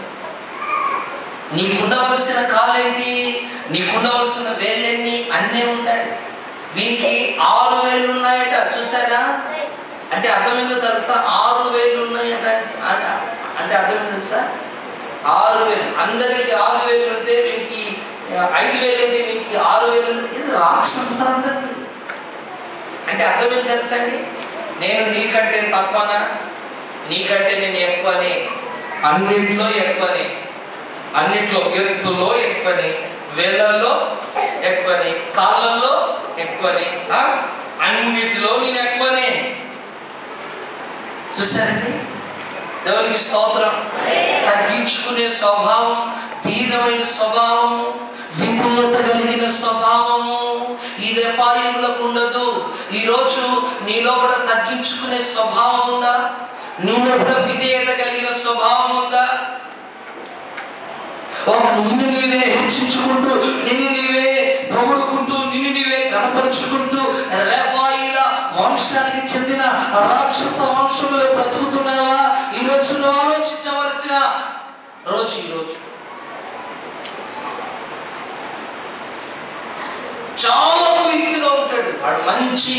నీకుండవలసిన కాలేంటి, నీకుండవలసిన వేలెన్ని అన్నీ ఉండాలి. వీనికి 6 వేలు ఉన్నాయట. చూసారా? అంటే అర్థమైందో తెలుసా? 6 వేలు ఉన్నాయట. అంటే అర్థమైంది తెలుసా? 6 వేలు. అందరికి 6 వేలు ఉంటే వీనికి 5 వేలు ఉంటే వీనికి 6 వేలు. ఇది రాక్షస సంతతి. అంటే అర్థమైంది తెలుసా అండి? నేను నీకంటే తక్కువనా? నీకంటే నేను ఎక్కువని, అన్నింటిలో ఎక్కువని, అన్నిట్లో ఎత్తులో ఎక్కువని, వేలల్లో ఎక్కువని, కాళ్ళల్లో ఎక్కువని, అన్నిటిలో నేను ఎక్కువనే. చూసారండి? దేవునికి స్తోత్రం. తగ్గించుకునే స్వభావం, దీనమైన స్వభావము, విధేయత కలిగిన స్వభావము ఈ రెఫాయీములకు ఉండదు. ఈరోజు నీ లోపల తగ్గించుకునే స్వభావం ఉందా? నీ లోపల విధేయత కలిగిన స్వభావం ఉందా? నిన్ను నీవే హెచ్చించుకుంటూ, నిన్ను నీవే పొగుడుకుంటూ, నిన్ను నీవే కనపరుచుకుంటూ రెఫాయీల వంశానికి చెందిన రాక్షస వంశంలో బ్రతుకుతున్నావా? ఈరోజు నువ్వు ఆలోచించవలసిన రోజు ఈరోజు. చాలా వ్యక్తిగా ఉంటాడు వాడు. మంచి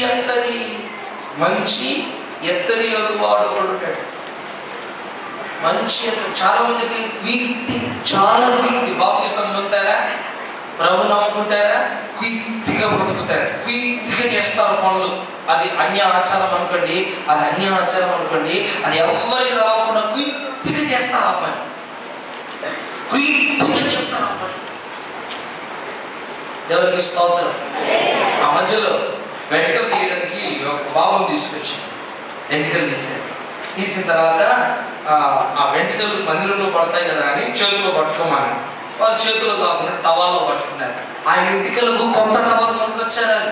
ఎత్తని వాడు ఉంటాడు. మంచి చాలా మందికి వీక్తి, చాలా వీక్తి. బాప్తిసం పొందుతారా, ప్రభు నమ్ముకుంటారా, వీక్తిగా బ్రతుకుతారు, వీక్తిగా చేస్తారు పనులు. అది అన్య ఆచారం అనుకోండి, అది ఎవరికి రాకుండా వీక్తిగా చేస్తారు ఆ పని, వీక్తిగా చేస్తారు ఆ పని. దేవునికి స్తోత్రం. ఆ మధ్యలో వెంట్రుకలు తీయడానికి ఒక బాబుని తీసుకొచ్చాను. వెంట్రుకలు తీసిన తర్వాత ఆ వెంట్రుకలు మందిరంలో పడతాయి కదా అని చేతుల్లో పట్టుకోమని, వాళ్ళు చేతుల్లో కాకుండా టవాల్లో పట్టుకున్నారు. ఆ వెంట్రుకలకు కొత్త టవాలు కొనుక్కొచ్చారు.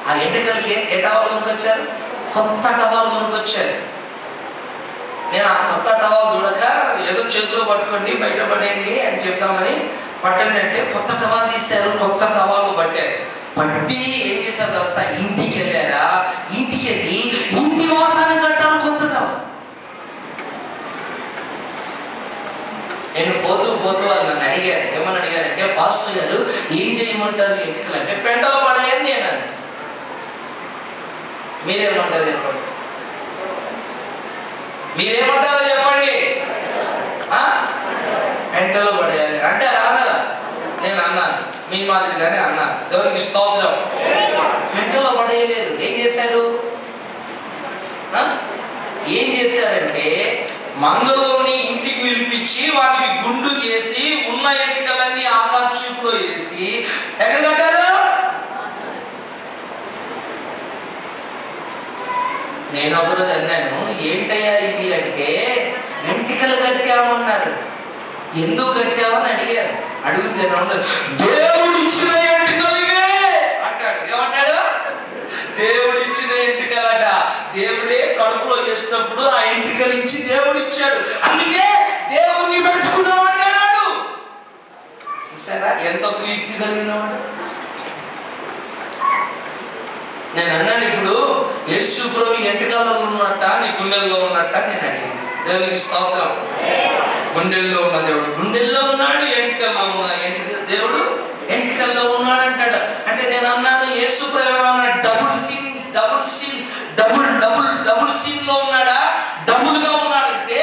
ఆ వెంట్రుకలకి ఏ టవాలు కొనుక్కొచ్చారు? కొత్త టవాలు కొనుక్కొచ్చారు. నేను ఆ కొత్త టవాలు చూడక ఏదో చేతిలో పట్టుకోండి, బయటపడేయండి అని చెప్తామని పట్టండి అంటే కొత్త టవాలు తీశారు. కొత్త టవాలు పట్టారు. పట్టి ఏం చేశారు తెలుసా? ఇంటికి వెళ్ళారా? ఇంటికి వెళ్ళి ఇంటి వాసాన్ని కట్టారు కొత్త టవాలు. నేను పోతూ వాళ్ళు నన్ను అడిగారు. ఏమని అడిగారంటే, పాస్టర్ గారు ఏం చేయమంటారు ఎంటికలు అంటే, పెంటలో పడేయని నేను అన్న. మీరేమంటారు చెప్పండి? మీరేమంటారో చెప్పండి. పెంటలో పడేయాలి అంటే అన్నదా? నేను అన్నాను, మీ మాదిరిగానే అన్నాను. దేవునికి స్తోత్రం. పెంటలో పడేయలేదు. ఏం చేశారంటే మందులోని ఇంటికి పిలిపించి వాటికి గుండు చేసి ఉన్న ఎంటికలన్నీ ఆకాశంలో వేసి ఎక్కడ కట్టారు? నేను ఒకరోజు అన్నాను, ఏంటయ్యా ఇది అంటే, ఎంటికలు కట్టామన్నారు. ఎందుకు కట్టామని అడిగాను. అడిగితే దేవుడు ఇచ్చిన ఎంటికలుగా అంటాడు. ఏమంటాడు? దేవుడు ఇచ్చిన ఎంటికలట. దేవుడే కడుపులో చేసినప్పుడు ఆ ఎంటికలు ఇచ్చి దేవుడు ఇచ్చాడు, అందుకే దేవుడిని పెట్టుకున్నావు అన్నాడు. చూసారా ఎంత కుయుక్తి కలిగినవాడు? నేను అన్నాను, ఇప్పుడు యేసు ప్రభు ఎంటికల్లో ఉన్నట్ట నీ గుండెల్లో ఉన్నట్ట నేను అడిగాను. దేవునికి స్తోత్రం. గుండెల్లో ఉన్న దేవుడు గుండెల్లో ఉన్నాడు, ఎంటికల్లో ఉన్న దేవుడు ఎంటికల్లో ఉన్నాడు అంటాడు. అంటే నేను అన్నాను, యేసు ప్రభు డబుల్ సీన్ లో ఉన్నాడా, డబుల్గా ఉన్నాడంటే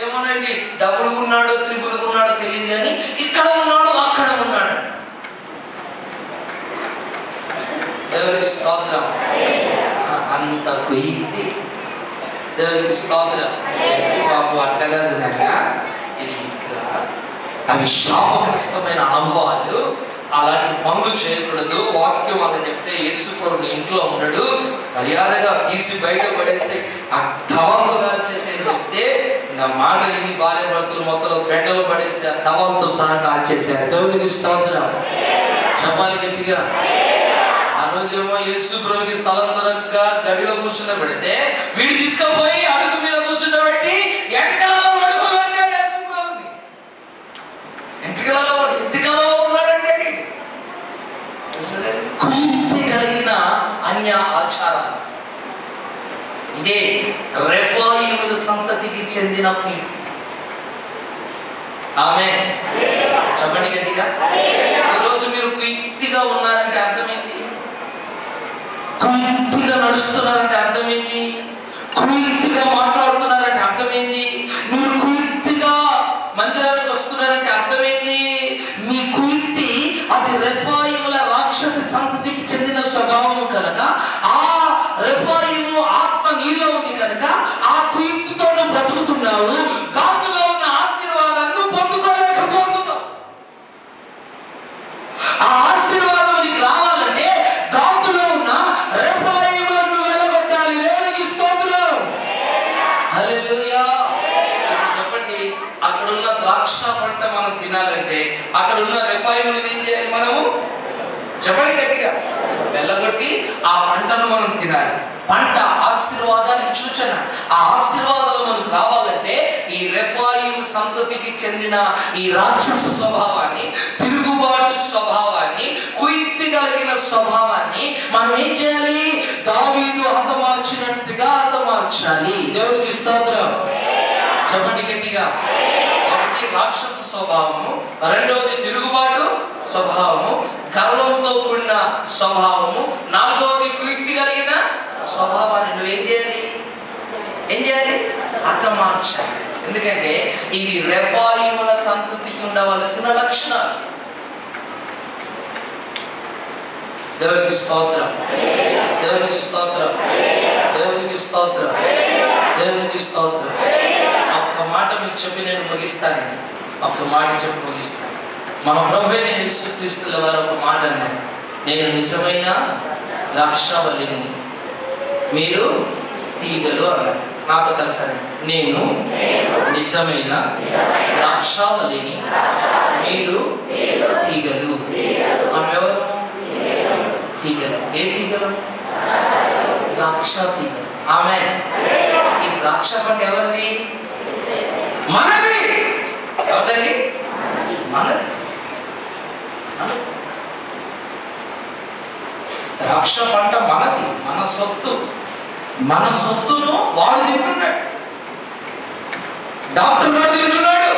ఏమోనండి, డబుల్ ఉన్నాడో త్రిబుల్ ఉన్నాడో తెలియదు కానీ ఇక్కడ ఉన్నాడు అక్కడ ఉన్నాడు. దేవునికి స్తోత్రం. అంత కొయ్యింది. దేవునికి స్తోత్రం. బాబు అట్లా కాదు నాయన, ఇది ఇట్లా. అవి శాపగ్రస్తమైన అనుభవాలు. అలాంటి పనులు చేయకూడదు. వాక్యం వాళ్ళని చెప్తే యేసు ప్రభు నీ ఇంట్లో ఉన్నాడు, మర్యాదగా తీసి బయట పడేసి ఆ టవల్తో చేసేది చెప్తే నా మాట విని భార్య భర్తలు మొత్తం బెడ్డలో పడేసి ఆ టవల్తో సహా కాల్చేశారు. దేవునికి స్తోత్రం. చెప్పాలి గట్టిగా. ఆ రోజేమో యేసు ప్రభుకి స్థలంతరంగా గడిలో కూర్చున్న పెడితే వీడు తీసుకుపోయి అడుగు మీద కూర్చుండబెట్టి ఎంటకాలలో పడుకోబెట్టాడు యేసు ప్రభుని. ఇంటికలలో ఉన్నాడంటే కుయుక్తి కలిగిన అన్య ఆచారాలు. ఇదే రెఫాయిముల సంతతికి చెందిన కుయుక్తి. ఆమేన్. చెప్పండి గట్టిగా. ఈరోజు మీరు కుయుక్తిగా ఉన్నారంటే అర్థమైంది, కుయుక్తిగా నడుస్తున్నారంటే అర్థమైంది, కుయుక్తిగా మాట్లాడుతున్నారంటే అర్థమైంది, మీరు కుయుక్తిగా మందిరానికి వస్తున్నారంటే అర్థమైంది. మీ కుయుక్తి అది రెఫాయిముల రాక్షస సంతతికి చెందిన స్వభావము కనుక, ఆ రెఫాయిము ఆత్మ నీలో ఉంది కనుక ఆ కుయుక్తితో నువ్వు బ్రతుకుతున్నావు. గాతులో ఉన్న ఆశీర్వాదాన్ని పొందుకోలేకపోతున్నావు. ఆ ఆశీర్వాదం నీకు రావాలంటే గాతులో ఉన్న రెఫాయిములను వెలగొట్టాలి. దేవునికి స్తోత్రం. హల్లెలూయా. చెప్పండి, అక్కడున్న ద్రాక్ష పంట మనం తినాలంటే అక్కడున్న రెఫాయిములను ఏం చేయాలి మనము? చెప్పండి గట్టిగా. వెళ్ళగొట్టి ఆ పంటను మనం తినాలి. పంట ఆశీర్వాదానికి సూచన. ఆ ఆశీర్వాదాలు మనకు రావాలంటే ఈ రెఫాయిము సంతతికి చెందిన ఈ రాక్షస స్వభావాన్ని, తిరుగుబాటు స్వభావాన్ని, కుయుక్తి కలిగిన స్వభావాన్ని మనం ఏం చేయాలి? దావీదు హతమార్చినట్టుగా హతమార్చాలి. దేవునికి స్తోత్రం. చెప్పండి గట్టిగా. ఒకటి రాక్షస స్వభావము, రెండవది తిరుగుబాటు స్వభావము, గర్వంతో కూడిన స్వభావము, నాలుగవది కుయుక్తి కలిగిన స్వభావాన్ని నువ్వేం చేయాలి? ఏం చేయాలి? హతమార్చాలి. ఎందుకంటే ఇవి రెఫాయిముల సంతతికి ఉండవలసిన లక్షణాలు. దేవునికి స్తోత్రం. దేవునికి స్తోత్రం. దేవునికి స్తోత్రం. దేవునికి స్తోత్రం. ఒక్క మాట మీకు చెప్పి నేను ముగిస్తానండి. ఒక్క మాట చెప్పి ముగిస్తాను. మన ప్రభువైన యేసుక్రీస్తుల వారు ఒక మాట అన్నారు, నేను నిజమైన ద్రాక్షావల్లిని, మీరు తీగలు అన్నారు. నాతో కలిసారండి. నేను నిజమైన ద్రాక్షావల్లిని, మీరు తీగలు. మనం ఎవరు? తీగలు. ఏ తీగలు? ద్రాక్ష తీగలు. ఆమేన్. ఈ ద్రాక్ష పంట ఎవరిది? మనది. ఎవరిదండి? మనది. ద్రాక్ష పంట మనది, మన సొత్తు. మన సొత్తును వాడు తింటున్నాడు. డాక్టర్ వాడు తింటున్నాడు,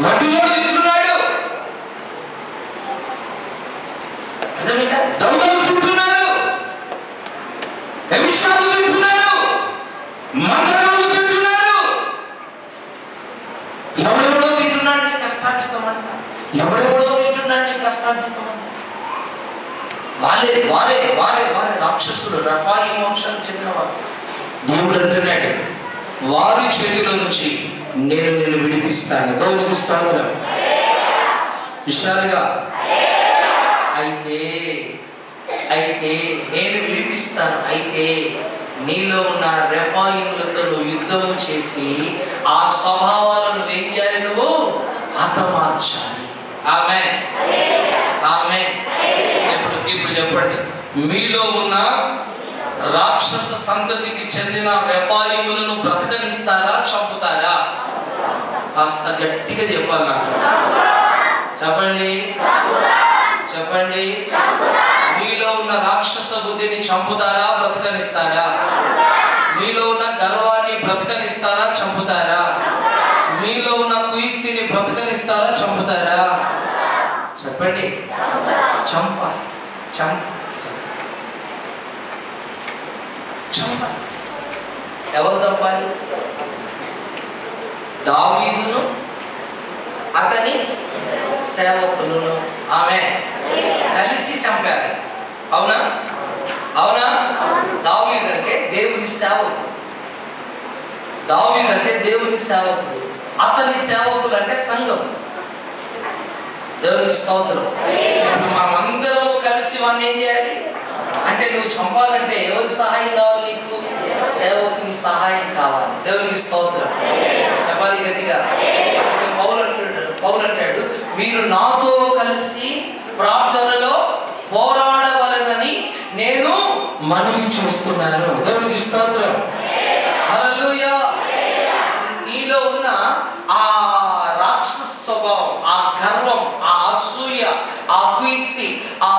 వడ్డీవాడు తింటున్నాడు, దొంగలు తింటున్నారు, వ్యభిచారులు తింటున్నారు, మంత్రాలు తింటున్నారు. ఎవడెవడో తింటున్నాడు నీ కష్టార్జితం అంట. ఎవడెవడో తింటున్నాడు నీ కష్టార్జితం అంట. వారే వారే వారే వారే రాక్షసులు, రెఫాయిము వంశానికి చెందినవారు. దేవుడు అంటున్నాడు, వారి చేతిలో నుంచి నేను విడిపిస్తాను. దేవునికి స్తోత్రం. విశాలుగా అయితే నేను విడిపిస్తాను. అయితే నీలో ఉన్న రెఫాయిములతో నువ్వు యుద్ధము చేసి ఆ స్వభావాలను నువ్వేం చేయాలి? నువ్వు హతమార్చాలి. ఆమేన్. ఆమేన్. ఇప్పుడు చెప్పండి, మీలో ఉన్న రాక్షస సంతతికి చెందిన రెఫాయిములను బ్రతకనిస్తారా, చంపుతారా? కాస్త గట్టిగా చెప్పాలి నాకు. చెప్పండి, చెప్పండి. మీలో ఉన్న రాక్షస బుద్ధిని చంపుతారా, బ్రతకనిస్తారా? మీలో ఉన్న గర్వాన్ని బ్రతకనిస్తారా, చంపుతారా? మీలో ఉన్న కుయుక్తిని బ్రతకనిస్తారా, చంపుతారా? చెప్పండి. చంపాలి. ఎవరు చంపాలి? దావీదును, అతని సేవకులను. ఆమె కలిసి చంపారు. అవునా? అవునా? దావీదు అంటే దేవుని సేవకుడు. దావీదు అంటే దేవుని సేవకుడు. అతని సేవకులు అంటే సంఘం. దేవునికి స్తోత్రం. ఇప్పుడు మనం అందరము కలిసి వాడిని ఏం చేయాలి అంటే, నువ్వు చంపాలంటే ఎవరి సహాయం కావాలి నీకు? సేవకుని సహాయం కావాలి. దేవునికి స్తోత్రం. చెప్పాలి గట్టిగా. పౌలు అంటాడు, మీరు నాతో కలిసి ప్రార్థనలో పోరాడవలెనని నేను మనవి చూస్తున్నాను. దేవునికి స్తోత్రం. హల్లెలూయా. నీలో ఉన్న ఆ రాక్షస స్వభావం, ఆ గర్వం, ఆ అసూయ, ఆ కుయుక్తి, ఆ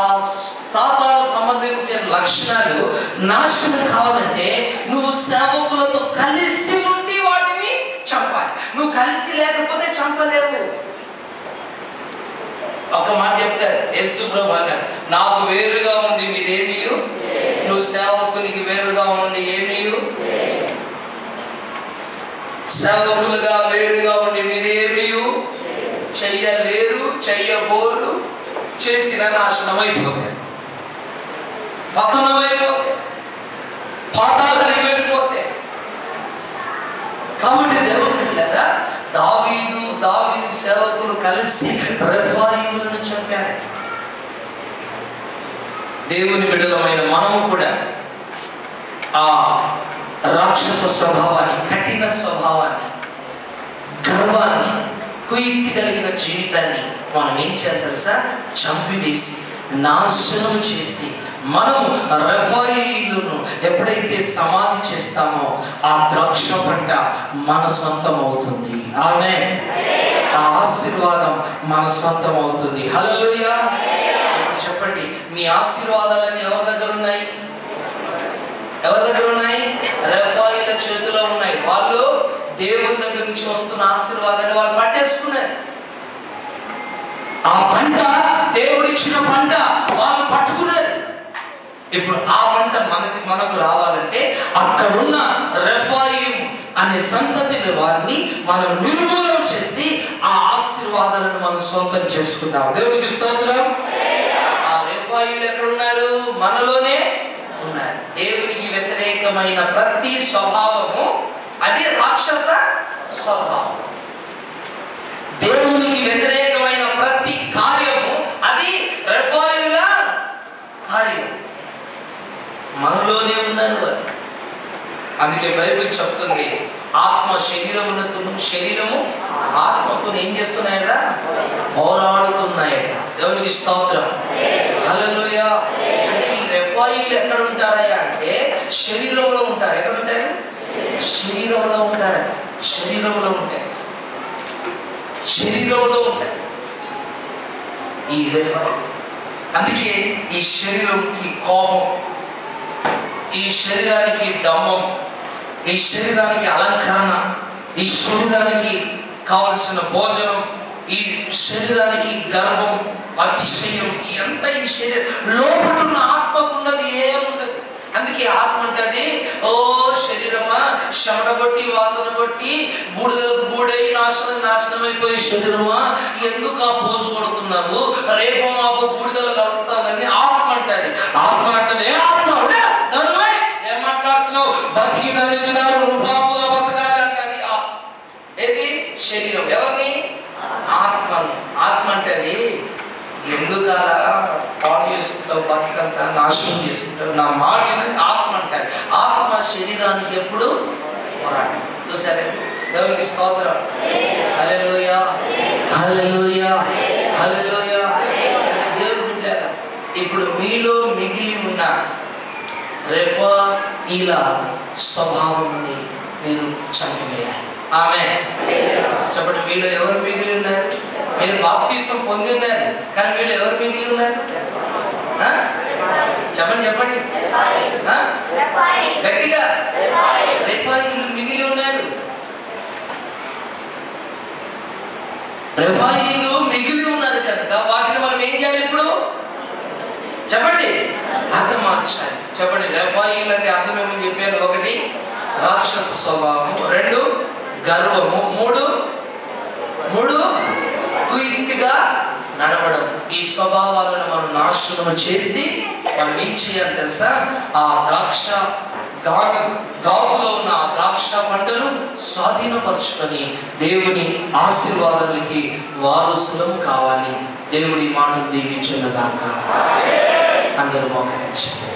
సాతాను సంబంధించిన లక్షణాలు నాశనం కావాలంటే నువ్వు సేవకులతో కలిసి ఉండి వాటిని చంపాలి. నువ్వు కలిసి లేకపోతే చంపలేవు. ఒక మాట చెప్తారు, యేసు ప్రభు అన్నాడు, నాకు వేరుగా ఉండి మీరేమీ, నువ్వు సేవకునికి వేరుగా ఉండి ఏమీ, సేవకులుగా వేరుగా ఉండి మీరేమీ చెయ్యలేరు, చెయ్యబోరు, చేసిన నాశనం అయిపోతాయి, పతనమైపోతే, పాతాళానికి వెళ్ళిపోతే. కాబట్టి దేవుడు వెళ్ళారా, దావీదు సేవకులు కలిసి రెఫాయీములను చంపారు. దేవుని బిడ్డలమైన మనము కూడా ఆ రాక్షస స్వభావాన్ని, కఠిన స్వభావాన్ని, గర్వాన్ని, కుయుక్తి కలిగిన జీవితాన్ని మనం ఏం చేయాలి తెలుసా? చంపివేసి నాశనం చేసి మనము రెఫాయీలును ఎప్పుడైతే సమాధి చేస్తామో ఆ ద్రాక్ష పంట మన సొంతం అవుతుంది. ఆమేన్. ఆ ఆశీర్వాదం మన సొంతం అవుతుంది. హల్లెలూయా. ఇప్పుడు చెప్పండి, మీ ఆశీర్వాదాలన్నీ ఎవరి దగ్గర ఉన్నాయి? ఎవరి దగ్గర ఉన్నాయి? రెఫాయీల చేతిలో ఉన్నాయి. వాళ్ళు దేవుని దగ్గర నుంచి వస్తున్న ఆశీర్వాదాన్ని వాళ్ళు పట్టేసుకున్నారు. ఆ పంట దేవుడిచ్చిన పంట వాళ్ళు పట్టుకున్నారు. ఇప్పుడు ఆ పంట మనకు రావాలంటే అక్కడున్న రెఫాయిం అనే సంతతిని వారిని మనం నిర్మూలన చేసి ఆ ఆశీర్వాదాలను మనం సొంతం చేసుకుందాం. దేవునికి స్తోత్రం. ఆ రెఫాయిలు ఎక్కడ ఉన్నారు? మనలోనే ఉన్నారు. దేవునికి వ్యతిరేకమైన ప్రతి స్వభావము అది రాక్షస స్వభావం. దేవునికి వ్యతిరేకమైన ప్రతి కార్యము అది రెఫాయిల కార్యం. మనలోనే ఉన్నారు. అందుకే బైబిల్ చెప్తుంది, ఆత్మ శరీరము ఆత్మతో ఏం చేస్తున్నాయట? పోరాడుతున్నాయట. దేవునికి స్తోత్రం. హల్లెలూయా. అంటే ఈ రెఫాయిలు ఎక్కడ ఉంటారయ్యా అంటే శరీరంలో ఉంటారు. ఎక్కడ ఉంటారు? శరీరంలో ఉంటారట. శరీరంలో ఉంటాయి. ఈ రెఫాయిలు. అందుకే ఈ శరీరంకి కోపం, ఈ శరీరానికి డంబం, ఈ శరీరానికి అలంకరణ, ఈ శరీరానికి కావలసిన భోజనం, ఈ శరీరానికి గర్వం, అతిశయం, ఇదంతా ఈ శరీరం లోపల ఉన్న ఆత్మకున్నది ఏముండదు. అందుకే ఆత్మ అంటది, ఓ శరీరమా చెమట కొట్టి వాసన కొట్టి బూడిదలకు బూడై నాశనం అయిపోయే శరీరమా, ఎందుకు ఆ పోజు కొడుతున్నావు? రేపు మాకు బూడిదలు కలుగుతావు అని ఆత్మ అంటది. ఆత్మ అంటది, ఏ ఆత్మ ఏం మాట్లాడుతున్నావు? బతికినన్ని దినాలు రూపాపుగా బతకాలంటది. ఏది? శరీరం. ఎవరిని? ఆత్మని. ఆత్మ అంటది, ఎందుకు అలా పాడు చేసుకుంటావు, బతుకంతా నాశనం చేసుకుంటావు, నా మాటని ఆత్మ అంటారు. ఆత్మ శరీరానికి ఎప్పుడు పోరాటం. చూసారే? దేవునికి స్తోత్రం. హల్లెలూయా, హల్లెలూయా, హల్లెలూయా. దేవుడు బిడ్డలారా, ఇప్పుడు మీలో మిగిలి ఉన్న రెఫాయీల స్వభావాన్ని మీరు చంపివేయాలి. ఆమేన్. చెప్పండి, మీలో ఎవరు మిగిలి ఉన్నారు? మీరు బాప్తిసం పొంది ఉన్నారు, కానీ మీరు ఎవరు మిగిలి ఉన్నారు? చెప్పండి గట్టిగా. రెఫాయీలు మిగిలి ఉన్నారు. రెఫాయీలు మిగిలి ఉన్నారు కనుక వాటిని మనం ఏం చేయాలి? ఇప్పుడు చెప్పండి, అర్థం మార్చాలి. చెప్పండి, రెఫాయీలు అంటే అర్థం ఏమని చెప్పారు? ఒకటి, రాక్షస స్వభావము. రెండు, గర్వము. మూడు కుయుక్తిగా నడవడం, ఈ స్వభావాలను మనం నాశనం చేసి మనం ఏం చేయాలి తెలుసా? ఆ ద్రాక్ష గాగులో ఉన్న ఆ ద్రాక్ష పంటను స్వాధీనపరుచుకొని దేవుని ఆశీర్వాదాలకి వారసులం కావాలి. దేవుడి మాటలు దీవించుగాక. అందరూ మోకరించండి.